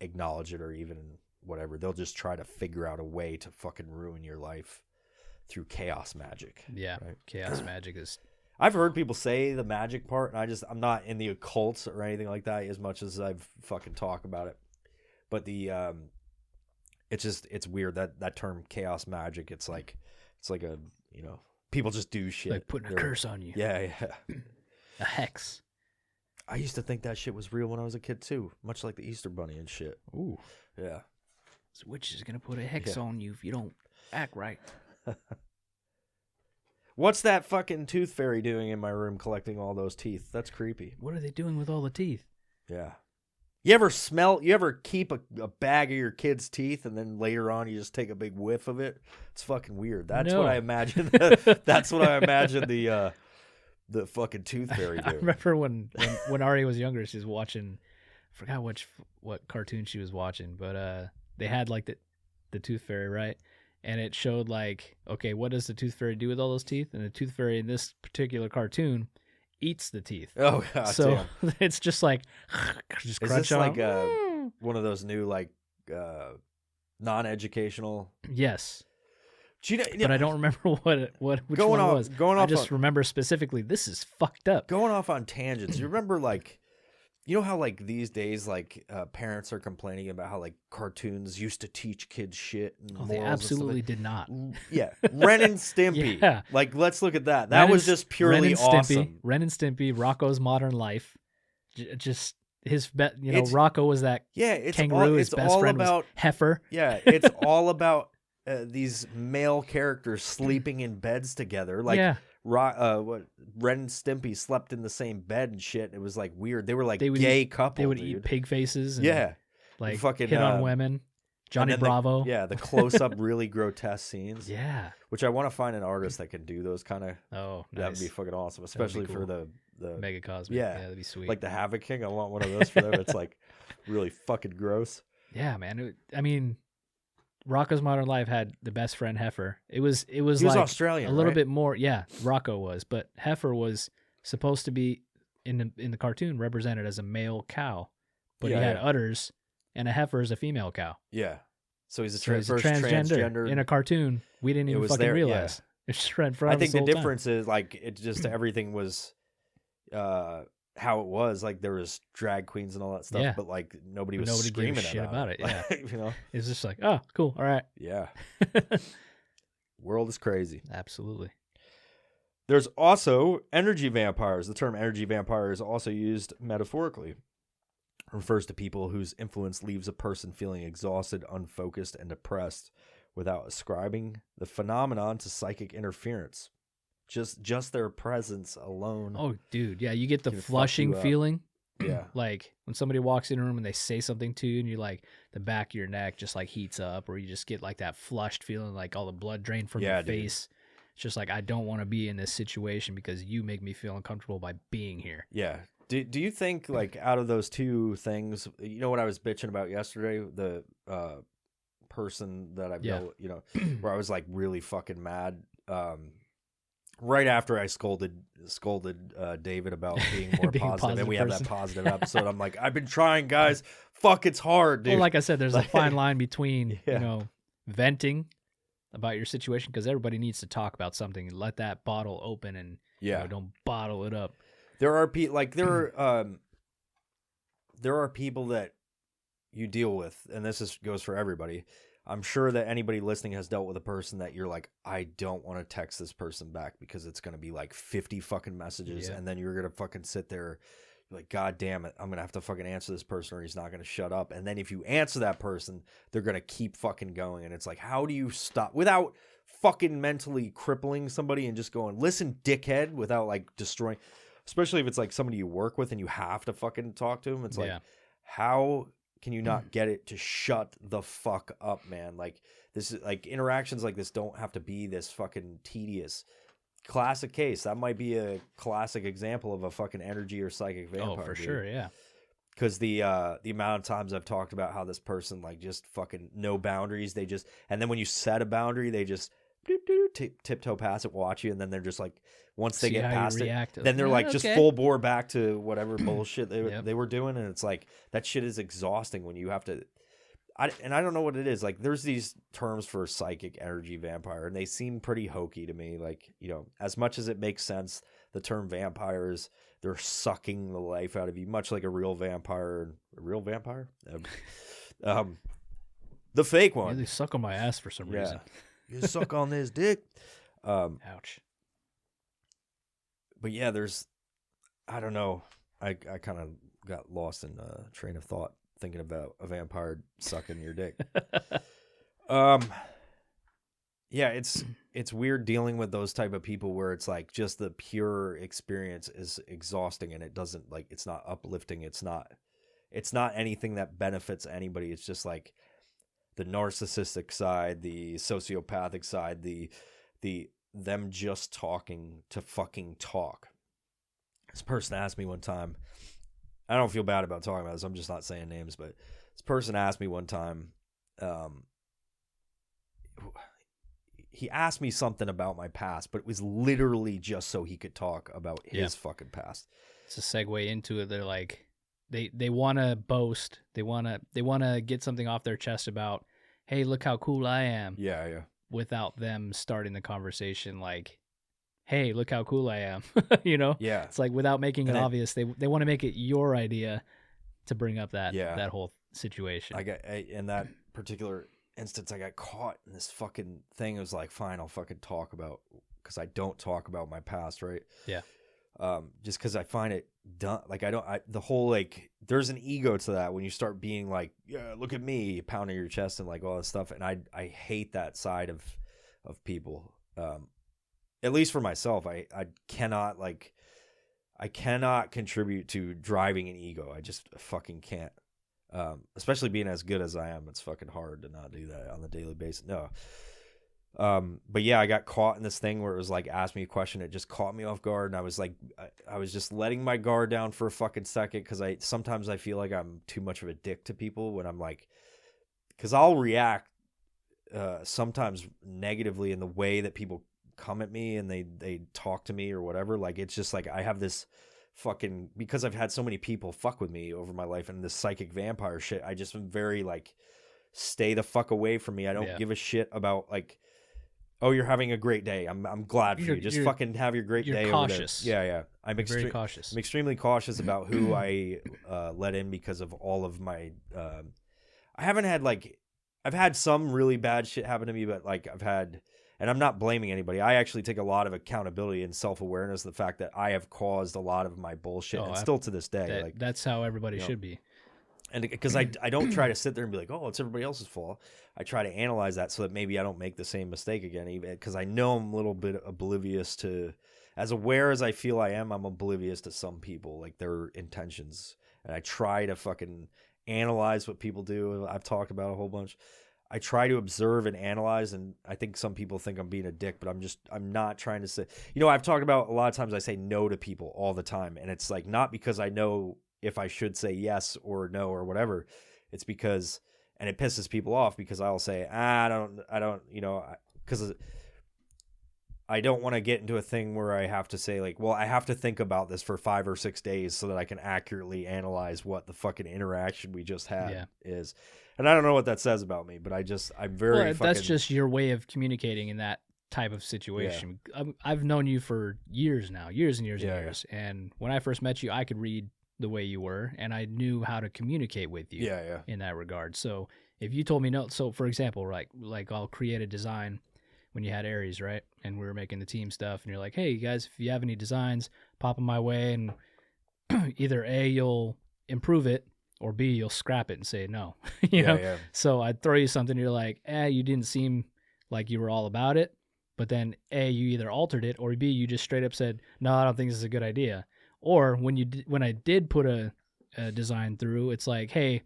acknowledge it or even whatever. They'll just try to figure out a way to fucking ruin your life through chaos magic. Yeah. Right? Chaos magic is... I've heard people say the magic part, and I'm not in the occult or anything like that as much as I've fucking talk about it. But it's weird that term chaos magic. It's like a, people just do shit. Like putting a curse on you. Yeah. A hex. I used to think that shit was real when I was a kid too, much like the Easter Bunny and shit. Ooh. Yeah. This witch is gonna put a hex on you if you don't act right. What's that fucking tooth fairy doing in my room collecting all those teeth? That's creepy. What are they doing with all the teeth? Yeah. You ever keep a bag of your kid's teeth and then later on you just take a big whiff of it? It's fucking weird. That's what I imagine. That's what I imagine the fucking tooth fairy doing. I remember when Ari was younger, she was watching, I forgot what cartoon she was watching, but they had like the tooth fairy, right? And it showed like, okay, what does the tooth fairy do with all those teeth? And the tooth fairy in this particular cartoon eats the teeth. Oh, God, so damn. It's just like, just crunch. Is this like one of those new like non-educational? Yes. But I don't remember which one it was. I just remember specifically, this is fucked up. Going off on tangents. You remember like, how like these days like parents are complaining about how like cartoons used to teach kids shit and they absolutely did not. Yeah. Ren and Stimpy. Yeah. Like, let's look at that. That was just purely awesome. Ren and Stimpy, Rocco's Modern Life. Just his Rocco was that kangaroo. His best friend was Heifer. Yeah, it's all about these male characters sleeping in beds together. Like Ren and Stimpy slept in the same bed and shit. It was like weird. They were like gay couple. They would eat pig faces. And like fucking hit on women. Johnny Bravo. The close-up, really grotesque scenes. Yeah. Which I want to find an artist that can do those kind of. Oh, nice. That would be fucking awesome, especially cool. For Mega Cosmic. Yeah, that'd be sweet. Like the Havoc King. I want one of those for them. It's like really fucking gross. Yeah, man. I mean, Rocco's Modern Life had the best friend Heifer. He was like Australian, a little right? bit more. Yeah, Rocco was, but Heifer was supposed to be in the cartoon represented as a male cow, but he had udders, and a heifer is a female cow. Yeah, so he's a first transgender in a cartoon. We didn't even fucking realize. Yeah. It's right in front of us. I think the difference is like it just everything was how it was. Like there was drag queens and all that stuff, but like nobody screaming gave a shit about it. Yeah, you know, it's just like, oh, cool, all right. Yeah, world is crazy. Absolutely. There's also energy vampires. The term energy vampire is also used metaphorically. It refers to people whose influence leaves a person feeling exhausted, unfocused, and depressed without ascribing the phenomenon to psychic interference. Just their presence alone. Oh, dude. Yeah, you get the flushing feeling. Yeah. Like when somebody walks in a room and they say something to you and you like the back of your neck just like heats up, or you just get like that flushed feeling, like all the blood drained from your face. It's just like, I don't want to be in this situation because you make me feel uncomfortable by being here. Yeah. Do you think, like, out of those two things, you know what I was bitching about yesterday? The person that I've dealt with, you know, where I was, like, really fucking mad. Right after I scolded David about being more positive, and we have that positive episode. I'm like, I've been trying, guys. Fuck, it's hard, dude. Well, like I said, there's a fine line between, you know, venting about your situation, because everybody needs to talk about something. Let that bottle open and you know, don't bottle it up. There are there are people that you deal with, and this goes for everybody. I'm sure that anybody listening has dealt with a person that you're like, I don't want to text this person back because it's going to be like 50 fucking messages, and then you're going to fucking sit there like, God damn it, I'm going to have to fucking answer this person or he's not going to shut up. And then if you answer that person, they're going to keep fucking going. And it's like, how do you stop without fucking mentally crippling somebody and just going, listen, dickhead, without like destroying, especially if it's like somebody you work with and you have to fucking talk to them. It's like, how can you not get it to shut the fuck up, man? Like, this is like, interactions like this don't have to be this fucking tedious. Classic case. That might be a classic example of a fucking energy or psychic vampire. Oh, for sure, yeah. Because the amount of times I've talked about how this person like just fucking no boundaries. They just, and then when you set a boundary, they just tiptoe past it, watch you, and then they're just like, once they get past it, then they're like just full bore back to whatever bullshit they were doing, and it's like that shit is exhausting when you have to. I don't know what it is. Like, there's these terms for psychic energy vampire, and they seem pretty hokey to me. Like, you know, as much as it makes sense, the term vampires, they're sucking the life out of you, much like a real vampire. A real vampire? The fake one. Yeah, they suck on my ass for some reason. You suck on this dick. Ouch. But yeah, I don't know. I kind of got lost in a train of thought thinking about a vampire sucking your dick. Yeah, it's weird dealing with those type of people where it's like just the pure experience is exhausting, and it doesn't, like, it's not uplifting. It's not anything that benefits anybody. It's just like the narcissistic side, the sociopathic side, the them just talking to fucking talk. This person asked me one time, I don't feel bad about talking about this, I'm just not saying names, but this person asked me one time, he asked me something about my past, but it was literally just so he could talk about his fucking past. It's a segue into it. They're like, they want to boast. They want to get something off their chest about, hey, look how cool I am. Yeah. Without them starting the conversation like, hey, look how cool I am. You know? Yeah. It's like, without making it obvious, they want to make it your idea to bring up that whole situation. In that particular instance, I got caught in this fucking thing. It was like, fine, I'll fucking talk about, because I don't talk about my past, right? Yeah. Just because I find it done. Like, the whole, like, there's an ego to that when you start being like, yeah, look at me, pounding your chest and like all this stuff. And I hate that side of people. At least for myself, I cannot contribute to driving an ego. I just fucking can't. Especially being as good as I am, it's fucking hard to not do that on a daily basis. No. But yeah, I got caught in this thing where it was like, ask me a question. It just caught me off guard. And I was like, I was just letting my guard down for a fucking second. Cause sometimes I feel like I'm too much of a dick to people when I'm like, cause I'll react, sometimes negatively in the way that people come at me and they talk to me or whatever. Like, it's just like, I have this fucking, because I've had so many people fuck with me over my life and this psychic vampire shit. I just am very like, stay the fuck away from me. I don't give a shit about like, oh, you're having a great day. I'm glad for you. Just fucking have your great day. You're cautious. Over there. Yeah. I'm very cautious. I'm extremely cautious about who I let in because of all of my. I haven't had like, I've had some really bad shit happen to me, but like I've had, and I'm not blaming anybody. I actually take a lot of accountability and self-awareness of the fact that I have caused a lot of my bullshit, and still to this day, that's how everybody should be. And because I don't try to sit there and be like, oh, it's everybody else's fault. I try to analyze that so that maybe I don't make the same mistake again, even because I know I'm a little bit oblivious to, as aware as I feel I am, I'm oblivious to some people, like their intentions. And I try to fucking analyze what people do. I've talked about a whole bunch. I try to observe and analyze, and I think some people think I'm being a dick, but I'm not trying to say, I've talked about a lot of times I say no to people all the time. And it's like, not because I know if I should say yes or no or whatever. It's because, and it pisses people off because I'll say, I don't, because I don't want to get into a thing where I have to say like, well, I have to think about this for 5 or 6 days so that I can accurately analyze what the fucking interaction we just had is. And I don't know what that says about me, but I'm very that's just your way of communicating in that type of situation. Yeah. I've known you for years now, years and years and years. Yeah. And when I first met you, I could read the way you were, and I knew how to communicate with you in that regard. So if you told me no, so for example, like I'll create a design when you had Aries, right? And we were making the team stuff, and you're like, hey, guys, if you have any designs, pop them my way, and either A, you'll improve it, or B, you'll scrap it and say no. you know? Yeah. So I'd throw you something, you're like, you didn't seem like you were all about it, but then A, you either altered it, or B, you just straight up said, no, I don't think this is a good idea. Or when I did put a design through, it's like, hey,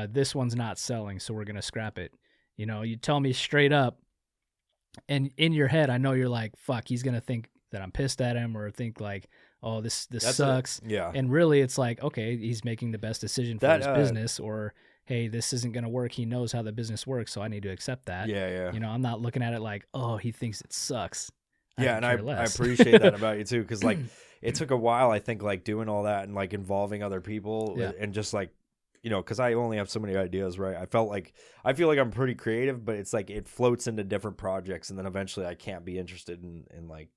this one's not selling, so we're going to scrap it. You tell me straight up, and in your head, I know you're like, fuck, he's going to think that I'm pissed at him, or think like, oh, this sucks. Yeah. And really, it's like, okay, he's making the best decision for his business, or hey, this isn't going to work. He knows how the business works, so I need to accept that. Yeah. I'm not looking at it like, oh, he thinks it sucks. I appreciate that about you too, because like it took a while, I think, like doing all that and like involving other people and just like, because I only have so many ideas, right? I feel like I'm pretty creative, but it's like it floats into different projects, and then eventually I can't be interested in like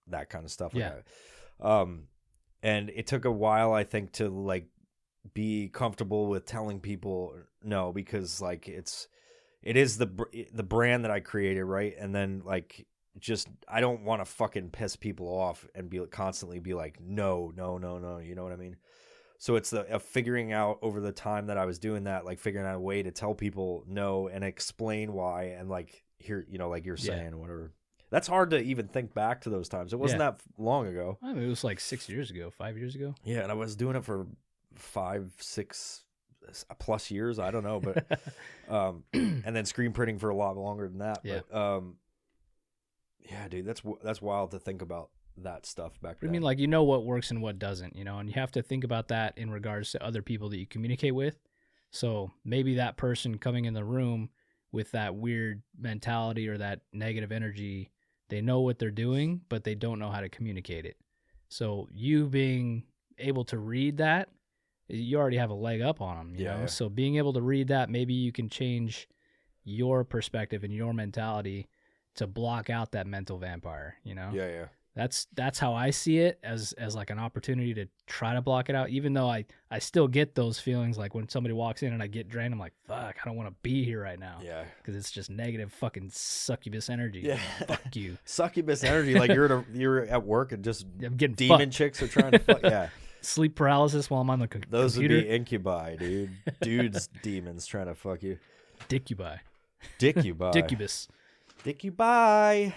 that kind of stuff. Like that. And it took a while, I think, to like be comfortable with telling people no, because like it is the brand that I created, right? And then like, just I don't want to fucking piss people off and constantly be like no, you know what I mean? So it's the figuring out over the time that I was doing that, like figuring out a way to tell people no and explain why, and like here, like you're saying or whatever. That's hard to even think back to those times. It wasn't that long ago. I mean, it was like 6 years ago, 5 years ago. Yeah, and I was doing it for 5, 6 plus years. I don't know, but and then screen printing for a lot longer than that. Yeah. But yeah, dude, that's wild to think about that stuff back then. I mean, like, what works and what doesn't, and you have to think about that in regards to other people that you communicate with. So maybe that person coming in the room with that weird mentality or that negative energy, they know what they're doing, but they don't know how to communicate it. So you being able to read that, you already have a leg up on them, you know? Yeah. So being able to read that, maybe you can change your perspective and your mentality to block out that mental vampire, Yeah. That's how I see it, as like an opportunity to try to block it out, even though I still get those feelings like when somebody walks in and I get drained, I'm like, fuck, I don't want to be here right now. Yeah. Because it's just negative fucking succubus energy. Yeah. Fuck you. Succubus energy, like you're at work and just I'm getting demon fucked. Chicks are trying to fuck. Yeah. Sleep paralysis while I'm on the computer. Those would be incubi, dude. Dudes, demons trying to fuck you. Diccubi. Diccubus. Diccubi.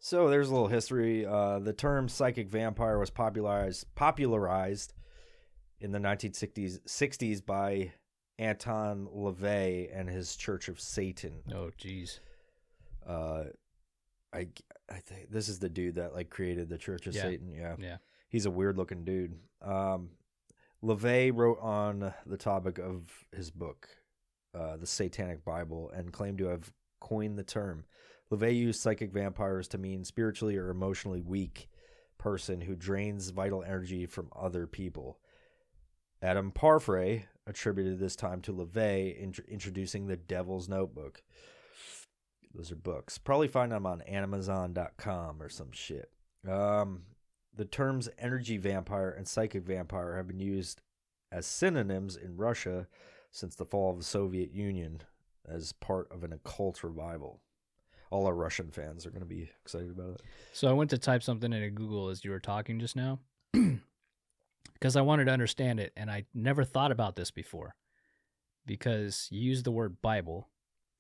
So there's a little history. The term psychic vampire was popularized in the 1960s by Anton LaVey and his Church of Satan. Oh, jeez. I think this is the dude that like created the Church of Satan. Yeah. He's a weird looking dude. LaVey wrote on the topic of his book, The Satanic Bible, and claimed to have coined the term. LaVey used psychic vampires to mean spiritually or emotionally weak person who drains vital energy from other people. Adam Parfrey attributed this time to LaVey introducing the Devil's Notebook. Those are books. Probably find them on Amazon.com or some shit. The terms energy vampire and psychic vampire have been used as synonyms in Russia since the fall of the Soviet Union as part of an occult revival. All our Russian fans are going to be excited about it. So I went to type something into Google as you were talking just now because I wanted to understand it, and I never thought about this before because you use the word Bible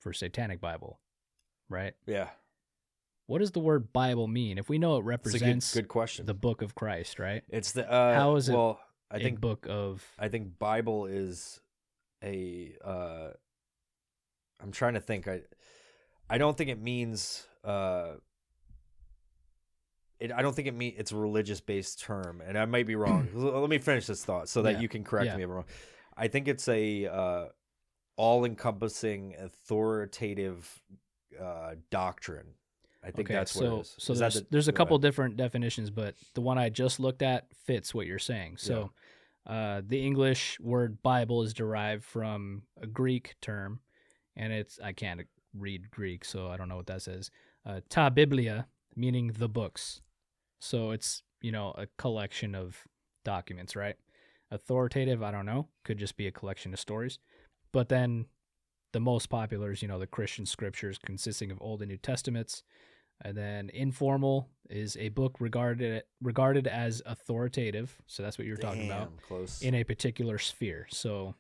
for Satanic Bible, right? Yeah. What does the word Bible mean? If we know it represents good question. The book of Christ, right? It's the how is it? Well, I think book of. I think Bible is a. I'm trying to think. I don't think it means. I don't think it's a religious based term, and I might be wrong. Let me finish this thought so that you can correct me if I'm wrong. I think it's a all encompassing authoritative doctrine. I think that's what it is. So there's a couple different definitions, but the one I just looked at fits what you're saying. So the English word Bible is derived from a Greek term, and I can't read Greek, so I don't know what that says. Ta Biblia, meaning the books. So it's, a collection of documents, right? Authoritative, I don't know. Could just be a collection of stories. But then the most popular is, the Christian scriptures consisting of Old and New Testaments. And then informal is a book regarded as authoritative. So that's what you're talking about. Close. In a particular sphere. So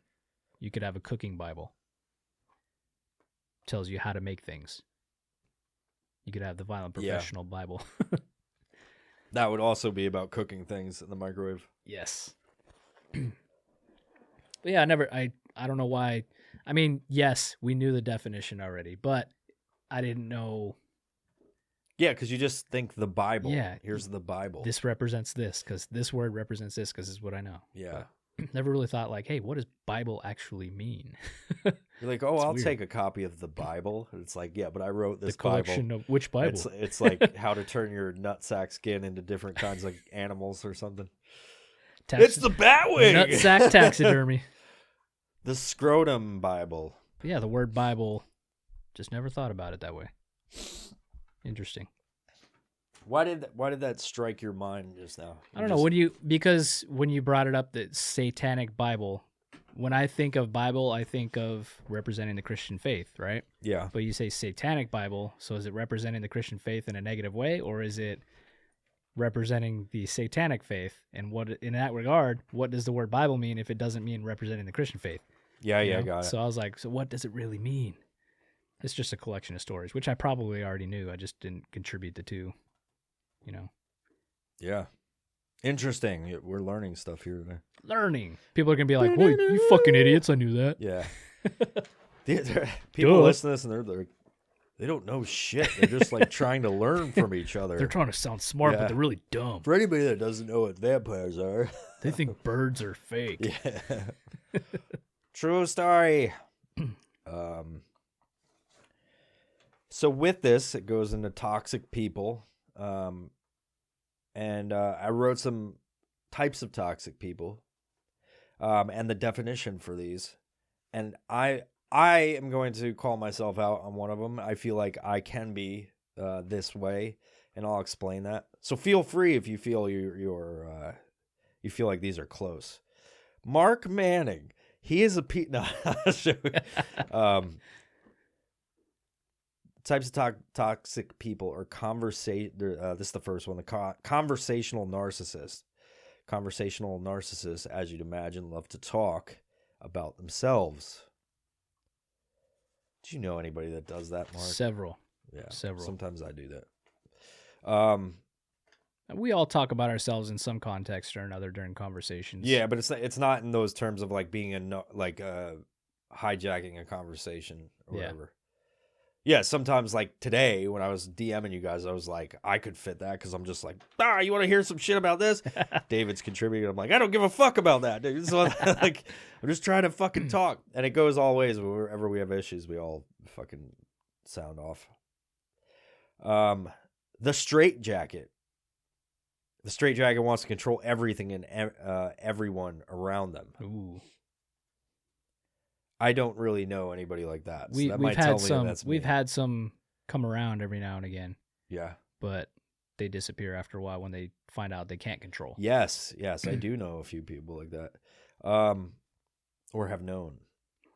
you could have a cooking Bible. Tells you how to make things. You could have the Violent Professional Bible. That would also be about cooking things in the microwave. Yes. But yeah, I don't know why. I mean, yes, we knew the definition already, but I didn't know. Yeah, because you just think the Bible. Yeah. Here's the Bible. This represents this because this word represents this because it's what I know. Yeah. But never really thought like, hey, what does Bible actually mean? You're like, oh, I'll weird. take a copy of the Bible. It's like, yeah, but I wrote this the collection Bible. Of which Bible? It's like how to turn your nutsack skin into different kinds of animals or something. It's the Batwing! Nutsack taxidermy. The Scrotum Bible. But yeah, the word Bible, just never thought about it that way. Interesting. Why did that strike your mind just now? I don't know. Because when you brought it up, the Satanic Bible, when I think of Bible, I think of representing the Christian faith, right? Yeah. But you say Satanic Bible, so is it representing the Christian faith in a negative way, or is it representing the Satanic faith? And what, in that regard, what does the word Bible mean if it doesn't mean representing the Christian faith? Yeah, got it. So I was like, so what does it really mean? It's just a collection of stories, which I probably already knew. I just didn't contribute the two. Yeah. Interesting. We're learning stuff here today. Learning. People are going to be like, wait, you fucking idiots. I knew that. Yeah. People listen to this and they're like, they don't know shit. They're just like trying to learn from each other. They're trying to sound smart, but they're really dumb. For anybody that doesn't know what vampires are, they think birds are fake. Yeah. True story. So with this, it goes into toxic people. And I wrote some types of toxic people and the definition for these. And I am going to call myself out on one of them. I feel like I can be this way, and I'll explain that. So feel free if you feel you feel like these are close. Mark Manning. He is a no. Types of toxic people are conversation. This is the first one. The conversational narcissist. Conversational narcissists, as you'd imagine, love to talk about themselves. Do you know anybody that does that, Mark? Several. Yeah, several. Sometimes I do that. We all talk about ourselves in some context or another during conversations. Yeah, but it's not in those terms of like being hijacking a conversation or whatever. Yeah, sometimes like today when I was DMing you guys, I was like, I could fit that because I'm just like, you want to hear some shit about this? David's contributing. I'm like, I don't give a fuck about that, dude. So like, I'm just trying to fucking talk, and it goes all ways. Wherever we have issues, we all fucking sound off. The straight jacket. The straight jacket wants to control everything and everyone around them. Ooh. I don't really know anybody like that. So that We've might tell had me some. that's me. We've had some come around every now and again. Yeah. But they disappear after a while when they find out they can't control. Yes, I do know a few people like that, or have known.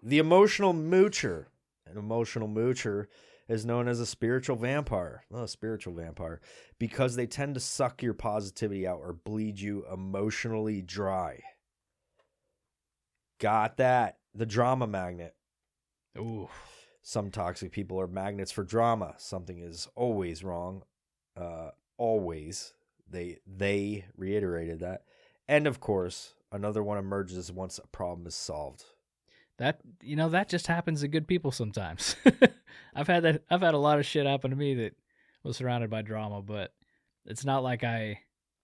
The emotional moocher. An emotional moocher is known as a spiritual vampire. Well, a spiritual vampire, because they tend to suck your positivity out or bleed you emotionally dry. Got that? The drama magnet. Ooh. Some toxic people are magnets for drama. Something is always wrong. Always. They reiterated that. And of course, another one emerges once a problem is solved. That just happens to good people sometimes. I've had a lot of shit happen to me that was surrounded by drama, but it's not like I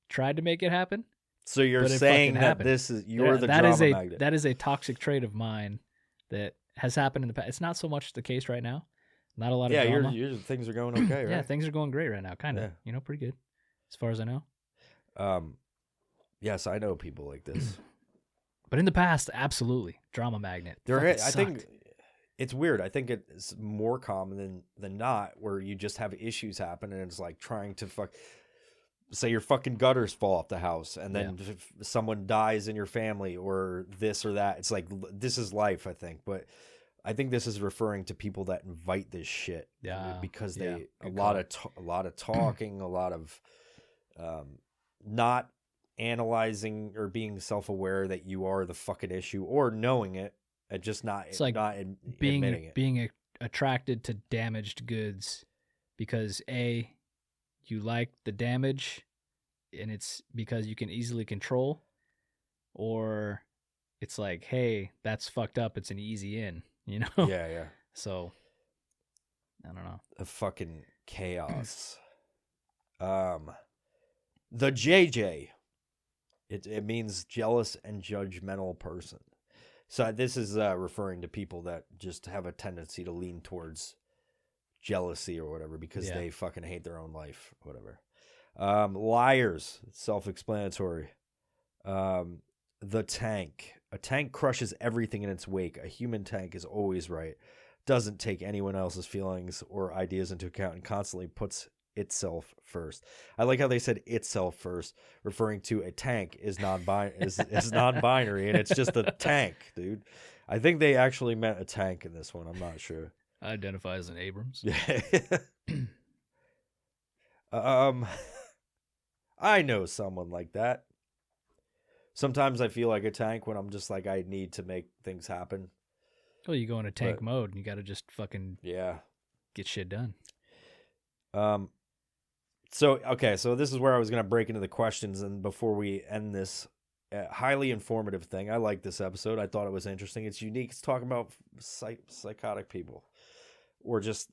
tried to make it happen. So you're saying that this is the drama magnet. That is a toxic trait of mine that has happened in the past. It's not so much the case right now. Not a lot of drama. Yeah, things are going okay, right? Yeah, things are going great right now, kind of. Yeah. Pretty good, as far as I know. Yes, I know people like this. But in the past, absolutely, drama magnet. I think it's weird. I think it's more common than not, where you just have issues happen, and it's like trying to say your fucking gutters fall off the house, and then someone dies in your family, or this or that. It's like, this is life, I think. But I think this is referring to people that invite this shit. Yeah, because a lot of talking, a lot of not analyzing or being self-aware that you are the fucking issue, or knowing it and just not admitting it. Being attracted to damaged goods because you like the damage and it's because you can easily control, or it's like, hey, that's fucked up, it's an easy in, Yeah. So I don't know. A fucking chaos. The JJ. It means jealous and judgmental person. So this is referring to people that just have a tendency to lean towards jealousy or whatever because they fucking hate their own life, whatever. Liars, self-explanatory. The tank. A tank crushes everything in its wake. A human tank is always right. Doesn't take anyone else's feelings or ideas into account and constantly puts itself first. I like how they said itself first, referring to a tank is non-binary, and it's just a tank, dude. I think they actually meant a tank in this one. I'm not sure. I identify as an Abrams. I know someone like that. Sometimes I feel like a tank when I'm just like, I need to make things happen. Well, you go into tank mode and you got to just fucking get shit done. So this is where I was going to break into the questions, and before we end this highly informative thing, I like this episode. I thought it was interesting. It's unique. It's talking about psychotic people, or just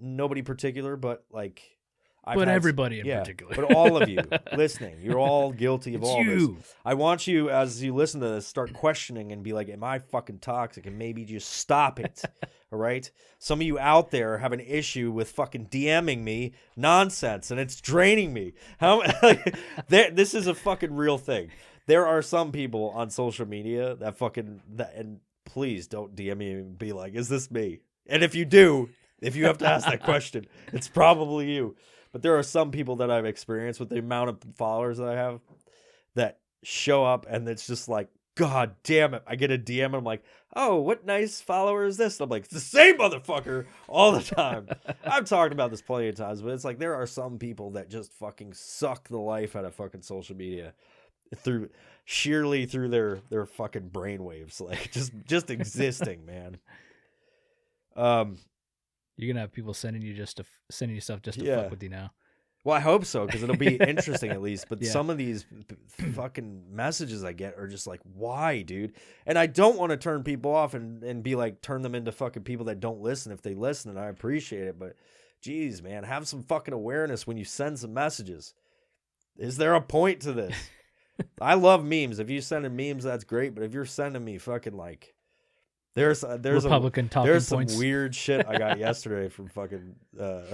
nobody particular, but like... everybody in particular. But all of you listening, you're all guilty of all this. I want you, as you listen to this, start questioning and be like, am I fucking toxic? And maybe just stop it. All right? Some of you out there have an issue with fucking DMing me nonsense, and it's draining me. This is a fucking real thing. There are some people on social media and please don't DM me and be like, is this me? And if you do, if you have to ask that question, it's probably you. But there are some people that I've experienced with the amount of followers that I have that show up, and it's just like, God damn it. I get a DM and I'm like, oh, what nice follower is this? And I'm like, it's the same motherfucker all the time. I've talked about this plenty of times, but it's like there are some people that just fucking suck the life out of fucking social media sheerly through their fucking brainwaves, like just existing, man. You're gonna have people sending you stuff just to fuck with you now. Well, I hope so, because it'll be interesting at least. But Yeah. some of these fucking messages I get are just like, why, dude? And I don't want to turn people off and be like, turn them into fucking people that don't listen if they listen, and I appreciate it. But geez, man, have some fucking awareness when you send some messages. Is there a point to this? I love memes. If you sending memes, that's great. But if you're sending me fucking like, there's Republican talking there's points. some weird shit I got yesterday from fucking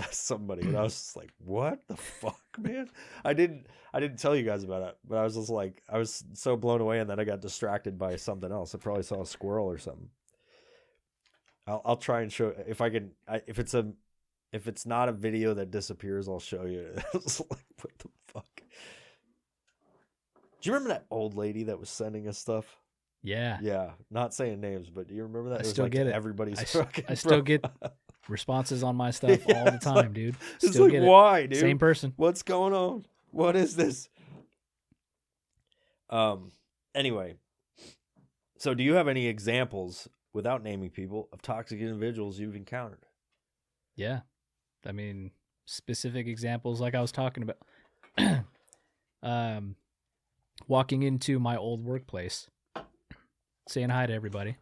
somebody, and I was just like, what the fuck, man? I didn't tell you guys about it, but I was just like, I was so blown away, and then I got distracted by something else. I probably saw a squirrel or something. I'll try and show if I can. If it's not a video that disappears, I'll show you. It's like, what the fuck? Do you remember that old lady that was sending us stuff? Yeah. Yeah. Not saying names, but do you remember that? I It was still like get it. Everybody's I still get responses on my stuff Yeah, all the it's time, like- dude. It's Still like, get it. why, dude? Same person. What's going on? What is this? Anyway, so do you have any examples, without naming people, of toxic individuals you've encountered? Yeah. I mean, specific examples like I was talking about. Walking into my old workplace, saying hi to everybody.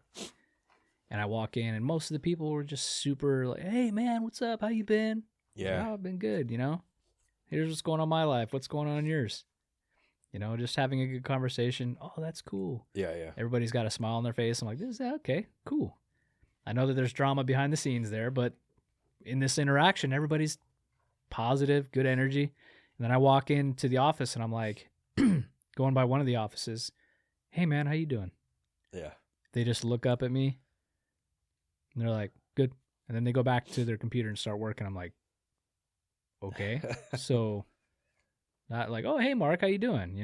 And I walk in, and most of the people were just super like, hey, man, what's up? How you been? Yeah. Oh, I've been good, Here's what's going on in my life. What's going on in yours? Just having a good conversation. Oh, that's cool. Yeah, yeah. Everybody's got a smile on their face. I'm like, this is okay, cool. I know that there's drama behind the scenes there, but in this interaction, everybody's positive, good energy. And then I walk into the office, and I'm like, going by one of the offices, hey, man, how you doing? Yeah. They just look up at me, and they're like, good. And then they go back to their computer and start working. I'm like, okay. So not like, oh, hey, Mark, how you doing?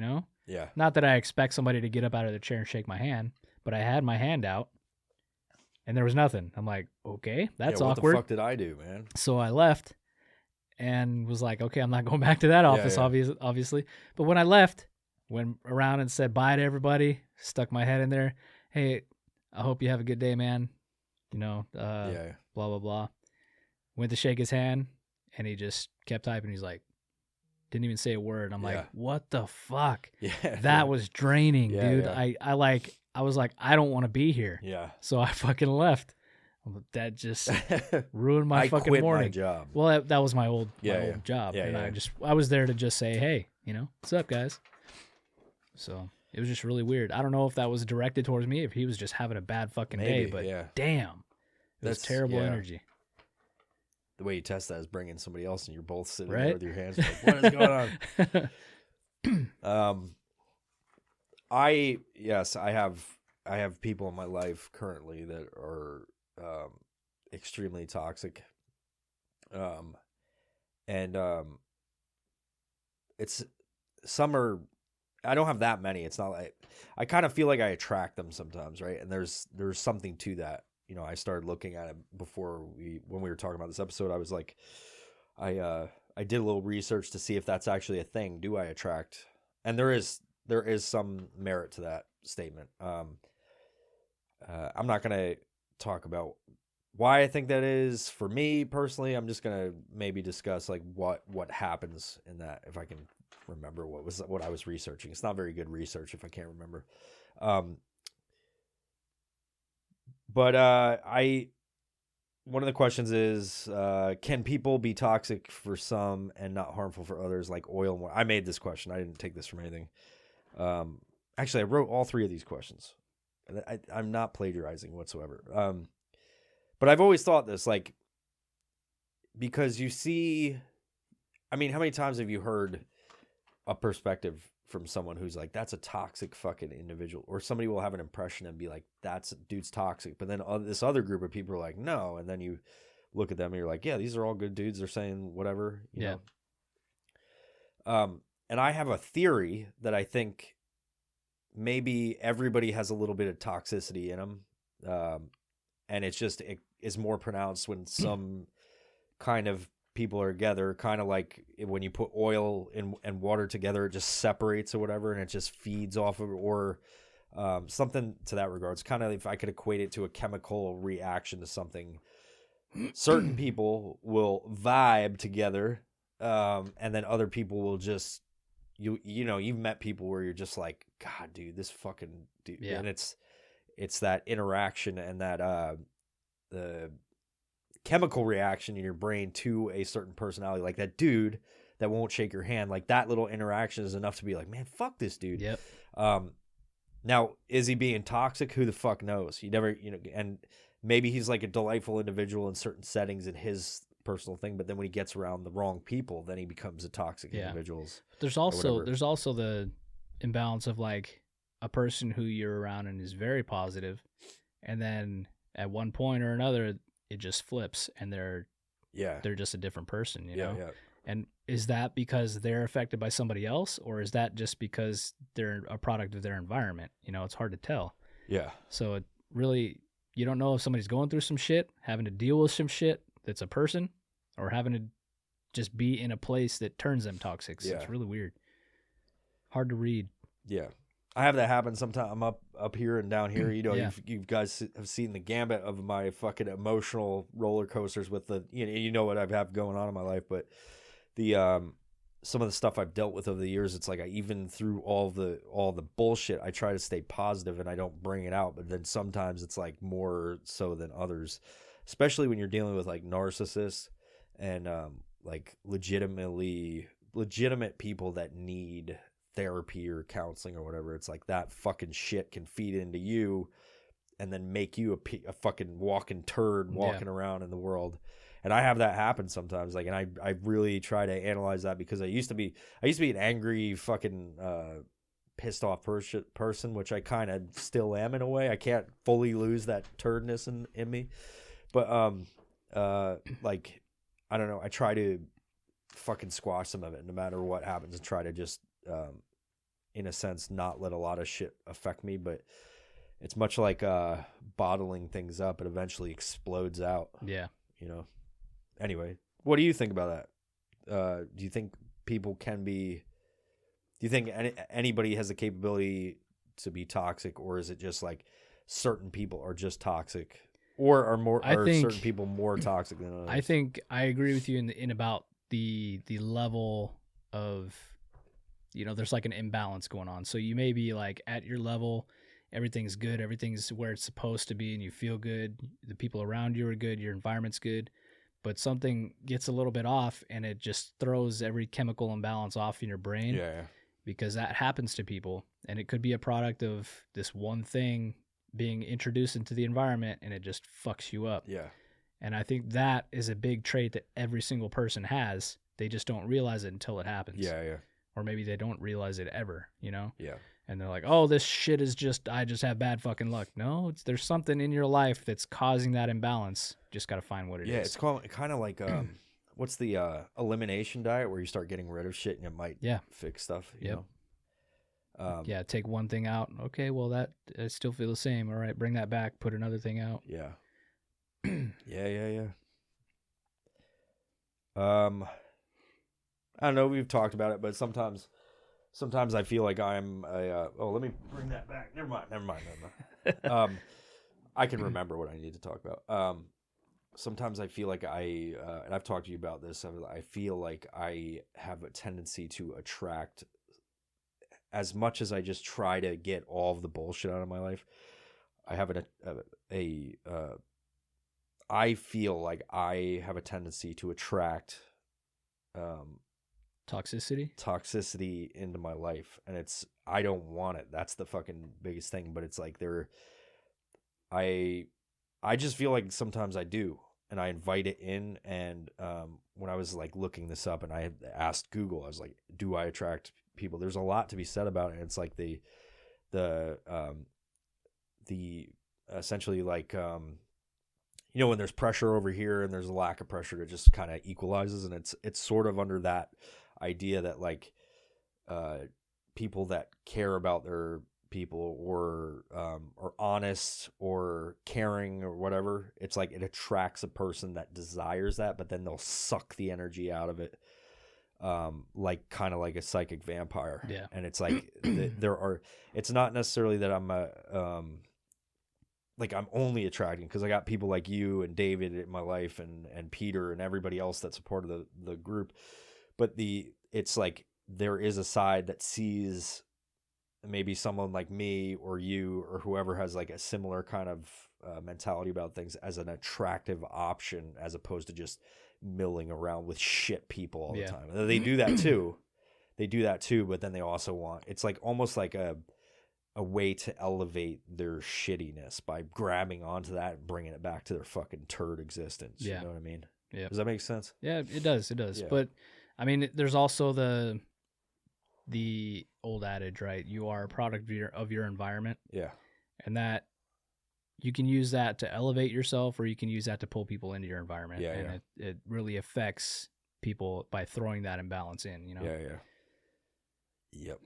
Yeah. Not that I expect somebody to get up out of their chair and shake my hand, but I had my hand out, and there was nothing. I'm like, okay, that's what awkward. the fuck did I do, man? So I left and was like, okay, I'm not going back to that office, yeah. obviously. But when I left, went around and said bye to everybody, stuck my head in there. Hey, I hope you have a good day, man. Yeah. Blah, blah, blah. Went to shake his hand, and he just kept typing. He's like, didn't even say a word. I'm Yeah. like, what the fuck? Yeah. That was draining, Yeah, dude. yeah. I was like, I don't want to be here. Yeah. So I fucking left. That just ruined my I fucking quit morning. my job. Well, that was my old Yeah. job, Yeah, and yeah. I was there to just say, hey, what's up, guys? So it was just really weird. I don't know if that was directed towards me, if he was just having a bad fucking day, Maybe, but yeah. damn, it was That's- terrible yeah. energy. The way you test that is bringing somebody else, and you're both sitting Right? there with your hands like, what is going on? I have people in my life currently that are extremely toxic. It's some are, I don't have that many. It's not like, I kind of feel like I attract them sometimes, right? And there's something to that. I started looking at it when we were talking about this episode. I was like, I did a little research to see if that's actually a thing. Do I attract? And there is some merit to that statement. I'm not going to talk about why I think that is for me personally. I'm just going to maybe discuss like what happens in that, if I can remember what I was researching. It's not very good research if I can't remember. But one of the questions is, can people be toxic for some and not harmful for others, like oil and water? I made this question. I didn't take this from anything. Actually, I wrote all three of these questions. I'm not plagiarizing whatsoever. But I've always thought this, like, because you see, I mean, how many times have you heard a perspective from someone who's like, that's a toxic fucking individual, or somebody will have an impression and be like, that's dude's toxic. But then this other group of people are like, no. And then you look at them and you're like, yeah, these are all good dudes. They're saying whatever, you know? And I have a theory that I think maybe everybody has a little bit of toxicity in them. And it is more pronounced when some kind of people are together, kind of like when you put oil and water together, it just separates or whatever, and it just feeds off of it, or something to that regard. It's kind of, if I could equate it to a chemical reaction to something, certain people will vibe together And then other people will just, you know, you've met people where you're just like, God, dude, this fucking dude. Yeah. And it's that interaction and that, the chemical reaction in your brain to a certain personality, like that dude that won't shake your hand. Like that little interaction is enough to be like, man, fuck this dude. Yep. Now, is he being toxic? Who the fuck knows? You never, you know, and maybe he's like a delightful individual in certain settings in his personal thing, but then when he gets around the wrong people, then he becomes a toxic individual. There's also the imbalance of like a person who you're around and is very positive, and then at one point or another it just flips and they're just a different person, you know? Yeah. And is that because they're affected by somebody else, or is that just because they're a product of their environment? You know, it's hard to tell. Yeah. So it really, you don't know if somebody's going through some shit, having to deal with some shit that's a person, or having to just be in a place that turns them toxic. So it's really weird. Hard to read. Yeah. I have that happen sometimes. I'm up here and down here. You know, you guys have seen the gambit of my fucking emotional roller coasters with the, you know what I have going on in my life, but the some of the stuff I've dealt with over the years, it's like I even through all the bullshit, I try to stay positive and I don't bring it out. But then sometimes it's like more so than others, especially when you're dealing with like narcissists and like legitimate people that need therapy or counseling or whatever. It's like that fucking shit can feed into you and then make you a fucking walking turd walking around in the world. And I have that happen sometimes. Like, and I really try to analyze that because I used to be an angry fucking pissed off person, which I kind of still am in a way. I can't fully lose that turdness in me, but like, I don't know. I try to fucking squash some of it no matter what happens and try to just in a sense not let a lot of shit affect me. But it's much like bottling things up. It eventually explodes out. Yeah. You know. Anyway, what do you think about that? Do you think people can be? Do you think anybody has the capability to be toxic, or is it just like certain people are just toxic, or are certain people more toxic than others? I think I agree with you in about the level of, you know, there's like an imbalance going on. So you may be like at your level, everything's good, everything's where it's supposed to be, and you feel good. The people around you are good, your environment's good. But something gets a little bit off and it just throws every chemical imbalance off in your brain. Yeah. Because that happens to people. And it could be a product of this one thing being introduced into the environment and it just fucks you up. Yeah. And I think that is a big trait that every single person has. They just don't realize it until it happens. Yeah. Or maybe they don't realize it ever, you know? Yeah. And they're like, oh, this shit is I just have bad fucking luck. No, there's something in your life that's causing that imbalance. Just got to find what it is. Yeah, it's kind of like, what's the elimination diet where you start getting rid of shit and it might fix stuff, you know? Yeah, take one thing out. Okay, well, I still feel the same. All right, bring that back, put another thing out. Yeah. Yeah. I don't know, we've talked about it, but sometimes I feel like I'm let me bring that back. Never mind. I can remember what I need to talk about. Sometimes I feel like and I've talked to you about this, I feel like I have a tendency to attract, as much as I just try to get all of the bullshit out of my life, I have I feel like I have a tendency to attract toxicity into my life, and I don't want it. That's the fucking biggest thing. But it's like I just feel like sometimes I do, and I invite it in. And when I was like looking this up, and I had asked Google, I was like, do I attract people? There's a lot to be said about it. And it's like the essentially like you know, when there's pressure over here and there's a lack of pressure, it just kind of equalizes, and it's sort of under that idea that like people that care about their people or are honest or caring or whatever, it's like it attracts a person that desires that, but then they'll suck the energy out of it, like kind of like a psychic vampire. Yeah. And it's like it's not necessarily that I'm like I'm only attracting, because I got people like you and David in my life and Peter and everybody else that's a part of the group. but it's like there is a side that sees maybe someone like me or you or whoever has like a similar kind of mentality about things as an attractive option, as opposed to just milling around with shit people all the time. And they do that too. But then they also want, it's like almost like a way to elevate their shittiness by grabbing onto that and bringing it back to their fucking turd existence. You know what I mean? Yeah. Does that make sense? Yeah, it does. It does. Yeah. But I mean, there's also the old adage, right? You are a product of your environment. Yeah. And that you can use that to elevate yourself, or you can use that to pull people into your environment. Yeah. And it really affects people by throwing that imbalance in, you know? Yeah. Yep.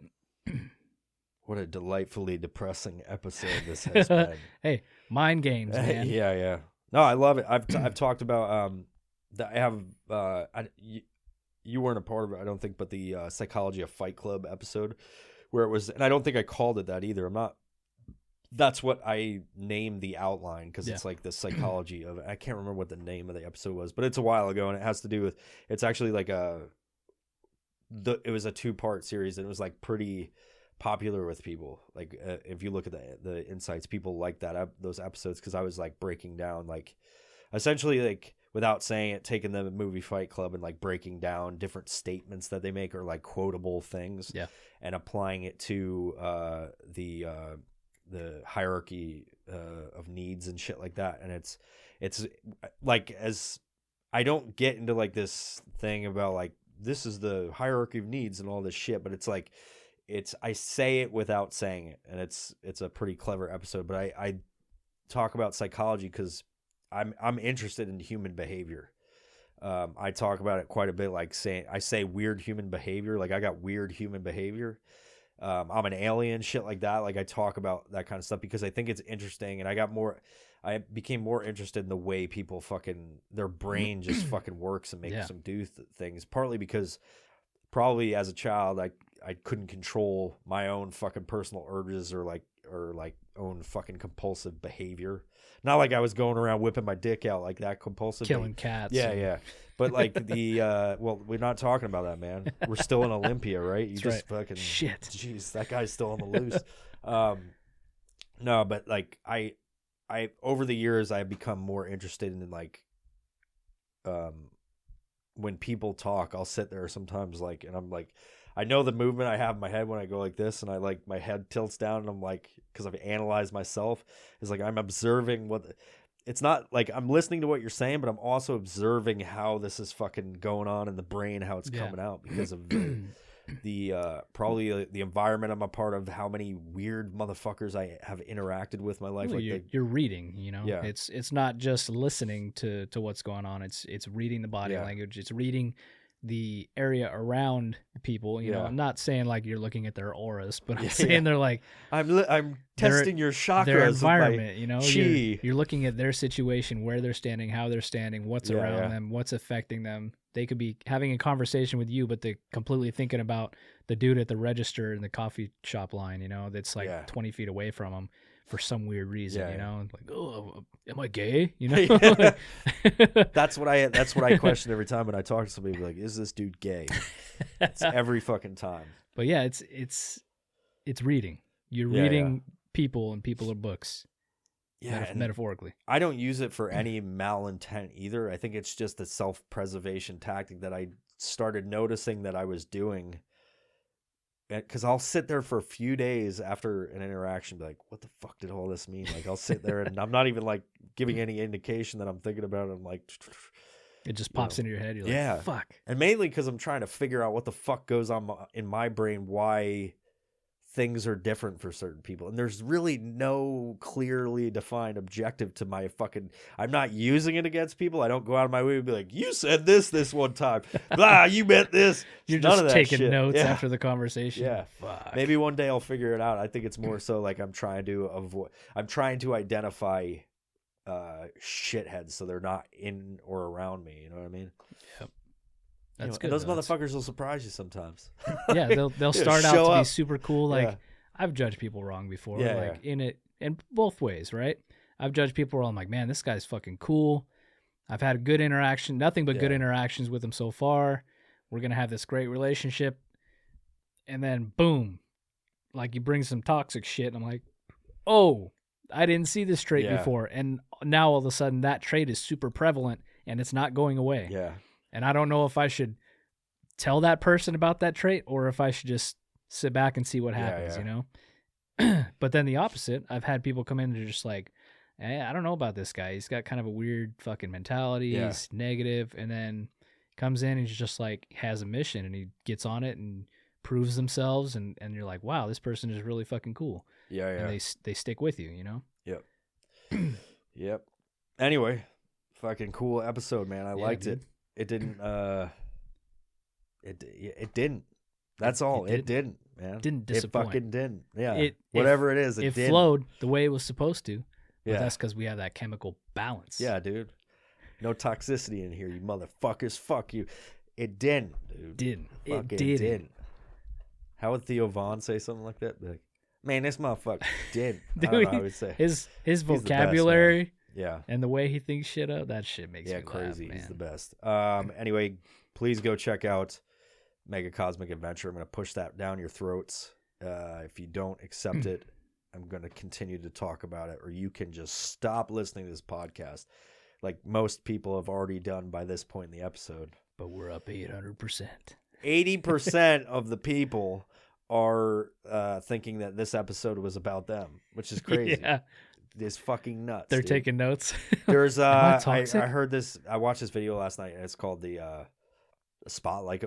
What a delightfully depressing episode this has been. Hey, mind games, man. Yeah. No, I love it. I've talked about that. I have you weren't a part of it, I don't think, but the Psychology of Fight Club episode where it was, and I don't think I called it that either. That's what I named the outline, because it's like the psychology of it. I can't remember what the name of the episode was, but it's a while ago, and it has to do with, it's actually like it was a 2-part series, and it was like pretty popular with people. Like if you look at the insights, people like those episodes, because I was like breaking down, like essentially, like without saying it, taking the movie Fight Club and like breaking down different statements that they make, or like quotable things, and applying it to the hierarchy of needs and shit like that. And it's like, as I don't get into like this thing about like, this is the hierarchy of needs and all this shit, but it's like, I say it without saying it, and it's a pretty clever episode. But I talk about psychology because I'm interested in human behavior. I talk about it quite a bit, like I say weird human behavior, like I got weird human behavior. I'm an alien, shit like that. Like I talk about that kind of stuff because I think it's interesting, and I became more interested in the way people their brain just fucking works and makes them do things. Partly because probably as a child, I couldn't control my own fucking personal urges or own fucking compulsive behavior. Not like I was going around whipping my dick out like that compulsive. Killing cats. Yeah. But like well, we're not talking about that, man. We're still in Olympia, right? You just fucking shit. Jeez, that guy's still on the loose. No, but like I over the years I've become more interested in like when people talk, I'll sit there sometimes like, and I'm like, I know the movement I have in my head when I go like this, and I like my head tilts down, and I'm like, because I've analyzed myself, it's like I'm observing it's not like I'm listening to what you're saying, but I'm also observing how this is fucking going on in the brain, how it's coming out because of the probably the environment I'm a part of, how many weird motherfuckers I have interacted with in my life. Well, you're reading, you know. Yeah. It's not just listening to what's going on. It's reading the body language. It's reading the area around people. You know, I'm not saying like you're looking at their auras, but I'm saying they're like, I'm testing your chakras, their environment. You know, chi. You're looking at their situation, where they're standing, how they're standing, what's around them, what's affecting them. They could be having a conversation with you, but they're completely thinking about the dude at the register in the coffee shop line, you know, that's like 20 feet away from them for some weird reason, you know, like, oh, am I gay? You know, that's what I question every time when I talk to somebody, like, is this dude gay? It's every fucking time. But yeah, it's reading. You're reading people, and people are books. Yeah, metaphorically. I don't use it for any malintent either. I think it's just a self-preservation tactic that I started noticing that I was doing. Because I'll sit there for a few days after an interaction, be like, what the fuck did all this mean? Like, I'll sit there and I'm not even like giving any indication that I'm thinking about it. I'm like, it just pops into your head. You're like, fuck. And mainly because I'm trying to figure out what the fuck goes on in my brain, why things are different for certain people. And there's really no clearly defined objective to my fucking, I'm not using it against people. I don't go out of my way to be like, you said this one time. Blah, you meant this. You're None just of that taking shit. notes after the conversation. Yeah. Fuck. Maybe one day I'll figure it out. I think it's more so like I'm trying to identify shitheads so they're not in or around me. You know what I mean? Yep. That's good. And those motherfuckers will surprise you sometimes. Yeah, they'll start out to be super cool. Like, Yeah. I've judged people wrong before. Yeah, like in both ways, right? I've judged people wrong. I'm like, man, this guy's fucking cool. I've had a good interaction, nothing but good interactions with him so far. we're going to have this great relationship. And then boom, like you bring some toxic shit. And I'm like, oh, I didn't see this trait before. And now all of a sudden that trait is super prevalent and it's not going away. Yeah. And I don't know if I should tell that person about that trait or if I should just sit back and see what happens, you know? But then the opposite, I've had people come in and they're just like, I don't know about this guy. He's got kind of a weird fucking mentality. Yeah. He's negative. And then comes in and he's just like has a mission and he gets on it and proves themselves. And you're like, wow, this person is really fucking cool. Yeah. And they stick with you, you know? Yep. Yep. Anyway, fucking cool episode, man. I liked it. It didn't, it didn't. That's all. It didn't, man. Didn't disappoint. It fucking didn't. Yeah. Whatever it is, it didn't. Flowed the way it was supposed to. Yeah. But that's because we have that chemical balance. Yeah, dude. No toxicity in here, you motherfuckers. Fuck you. It didn't, dude. It didn't. How would Theo Vaughn say something like that? Be like, man, this motherfucker didn't. Dude, I don't know how he would say. His vocabulary yeah, and the way he thinks shit up, that shit makes me crazy. laugh, man. He's the best. Anyway, please go check out Mega Cosmic Adventure. I'm going to push that down your throats. If you don't accept it, I'm going to continue to talk about it, or you can just stop listening to this podcast like most people have already done by this point in the episode. But we're up 800%. 80% of the people are thinking that this episode was about them, which is crazy. Yeah. It's fucking nuts. They're taking notes. There's I heard this. I watched this video last night, and it's called the spotlight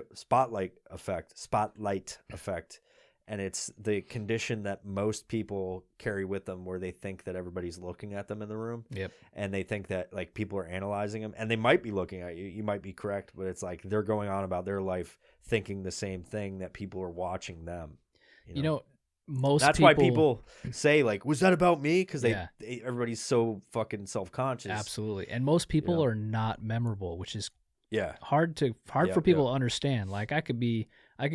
effect, and it's the condition that most people carry with them, where they think that everybody's looking at them in the room. Yep. And they think that like people are analyzing them, and they might be looking at you. You might be correct, but it's like they're going on about their life, thinking the same thing, that people are watching them. You know that's why people say like, was that about me? Because everybody's so fucking self-conscious. Absolutely. And most people are not memorable, which is hard for people to understand. Like I could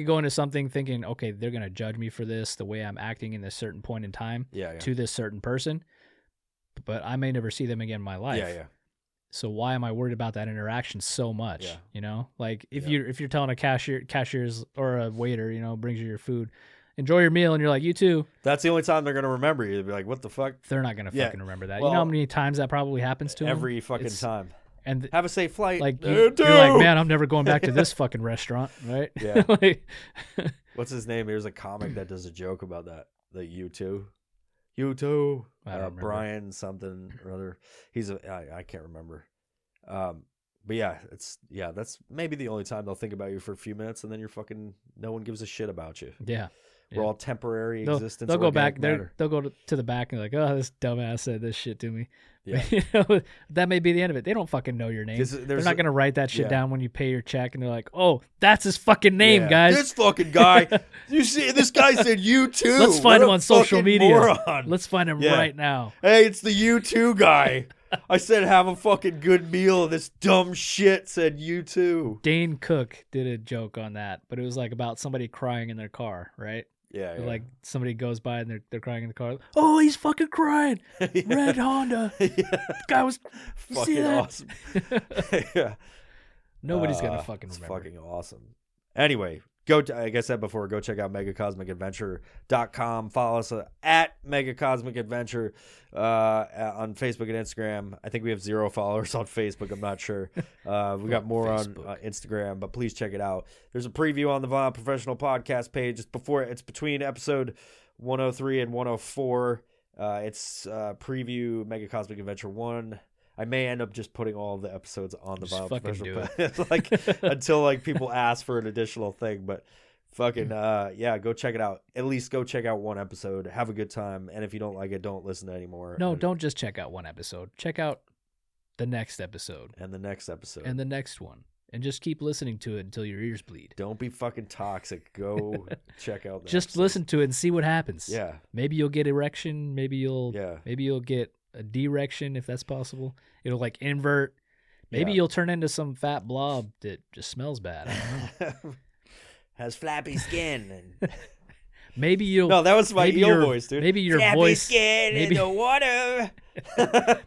go into something thinking, okay, they're going to judge me for this, the way I'm acting in this certain point in time to this certain person, but I may never see them again in my life. Yeah. So why am I worried about that interaction so much? Yeah. You know, like if you're telling a cashiers or a waiter, you know, brings you your food, enjoy your meal, and you're like, you too. That's the only time they're going to remember you. They'll be like, what the fuck? They're not going to fucking remember that. Well, you know how many times that probably happens to them? Every fucking time. And have a safe flight. Like you're like, man, I'm never going back to this fucking restaurant, right? Yeah. What's his name? There's a comic that does a joke about that. The you too. Brian something or other. I can't remember. But that's maybe the only time they'll think about you for a few minutes, and then you're fucking, no one gives a shit about you. Yeah. We're all temporary existence. They'll go back. They'll go to the back and like, oh, this dumbass said this shit to me. Yeah. You know, that may be the end of it. They don't fucking know your name. They're not going to write that shit down when you pay your check, and they're like, oh, that's his fucking name, guys. This fucking guy. You see, this guy said you too. Let's find him on social media. Moron. Let's find him right now. Hey, it's the you too guy. I said have a fucking good meal, and this dumb shit said you too. Dane Cook did a joke on that, but it was like about somebody crying in their car, right? Yeah. Like somebody goes by and they're crying in the car. Oh, he's fucking crying. Red Honda. Guy was fucking awesome. Yeah. Nobody's gonna fucking remember. It's fucking awesome. Anyway, like I said before, go check out megacosmicadventure.com. Follow us at megacosmicadventure on Facebook and Instagram. I think we have 0 followers on Facebook. I'm not sure. We got more Facebook. On Instagram, but please check it out. There's a preview on the Violent Professional podcast page. It's between episode 103 and 104. It's preview Mega Cosmic Adventure 1. I may end up just putting all the episodes on the Violent Professional like until like people ask for an additional thing, but fucking go check it out. At least go check out one episode. Have a good time, and if you don't like it, don't listen to anymore. No, don't just check out one episode. Check out the next episode. And the next episode. And the next one. And just keep listening to it until your ears bleed. Don't be fucking toxic. Go check out the Just episode. Listen to it and see what happens. Yeah. Maybe you'll get erection, maybe you'll get a direction if that's possible. It'll like invert. Maybe you'll turn into some fat blob that just smells bad. I don't know. Has flappy skin. And... maybe you'll. No, that was my eel voice, dude. Maybe your flappy voice. Skin in the water.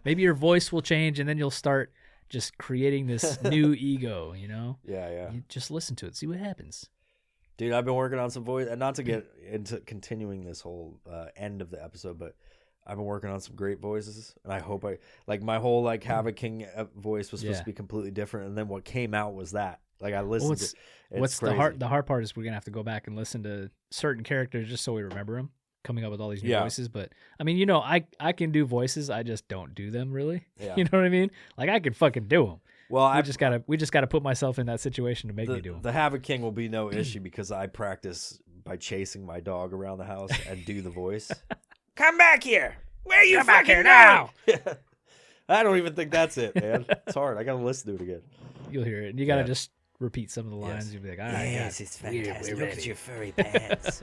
Maybe your voice will change, and then you'll start just creating this new ego, you know? Yeah. You just listen to it, see what happens. Dude, I've been working on some voice, and not to get into continuing this whole end of the episode, but I've been working on some great voices, and I hope my whole like Havoc King voice was supposed to be completely different, and then what came out was that. Like I listened. What's crazy. The hard part is we're gonna have to go back and listen to certain characters just so we remember them, coming up with all these new voices. But I mean, you know, I can do voices, I just don't do them really. Yeah. You know what I mean? Like I can fucking do them. Well, we just gotta put myself in that situation to make me do them. The Havoc King will be no issue because I practice by chasing my dog around the house and do the voice. Come back here! Where are you Come fucking now? I don't even think that's it, man. It's hard. I gotta listen to it again. You'll hear it. And you gotta just repeat some of the lines. You'll be like, all right, yes, it's fantastic. Look at your furry pants.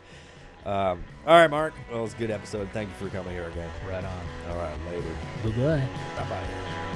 All right, Mark. Well, it was a good episode. Thank you for coming here again. Right on. All right, later. Bye-bye. Bye-bye.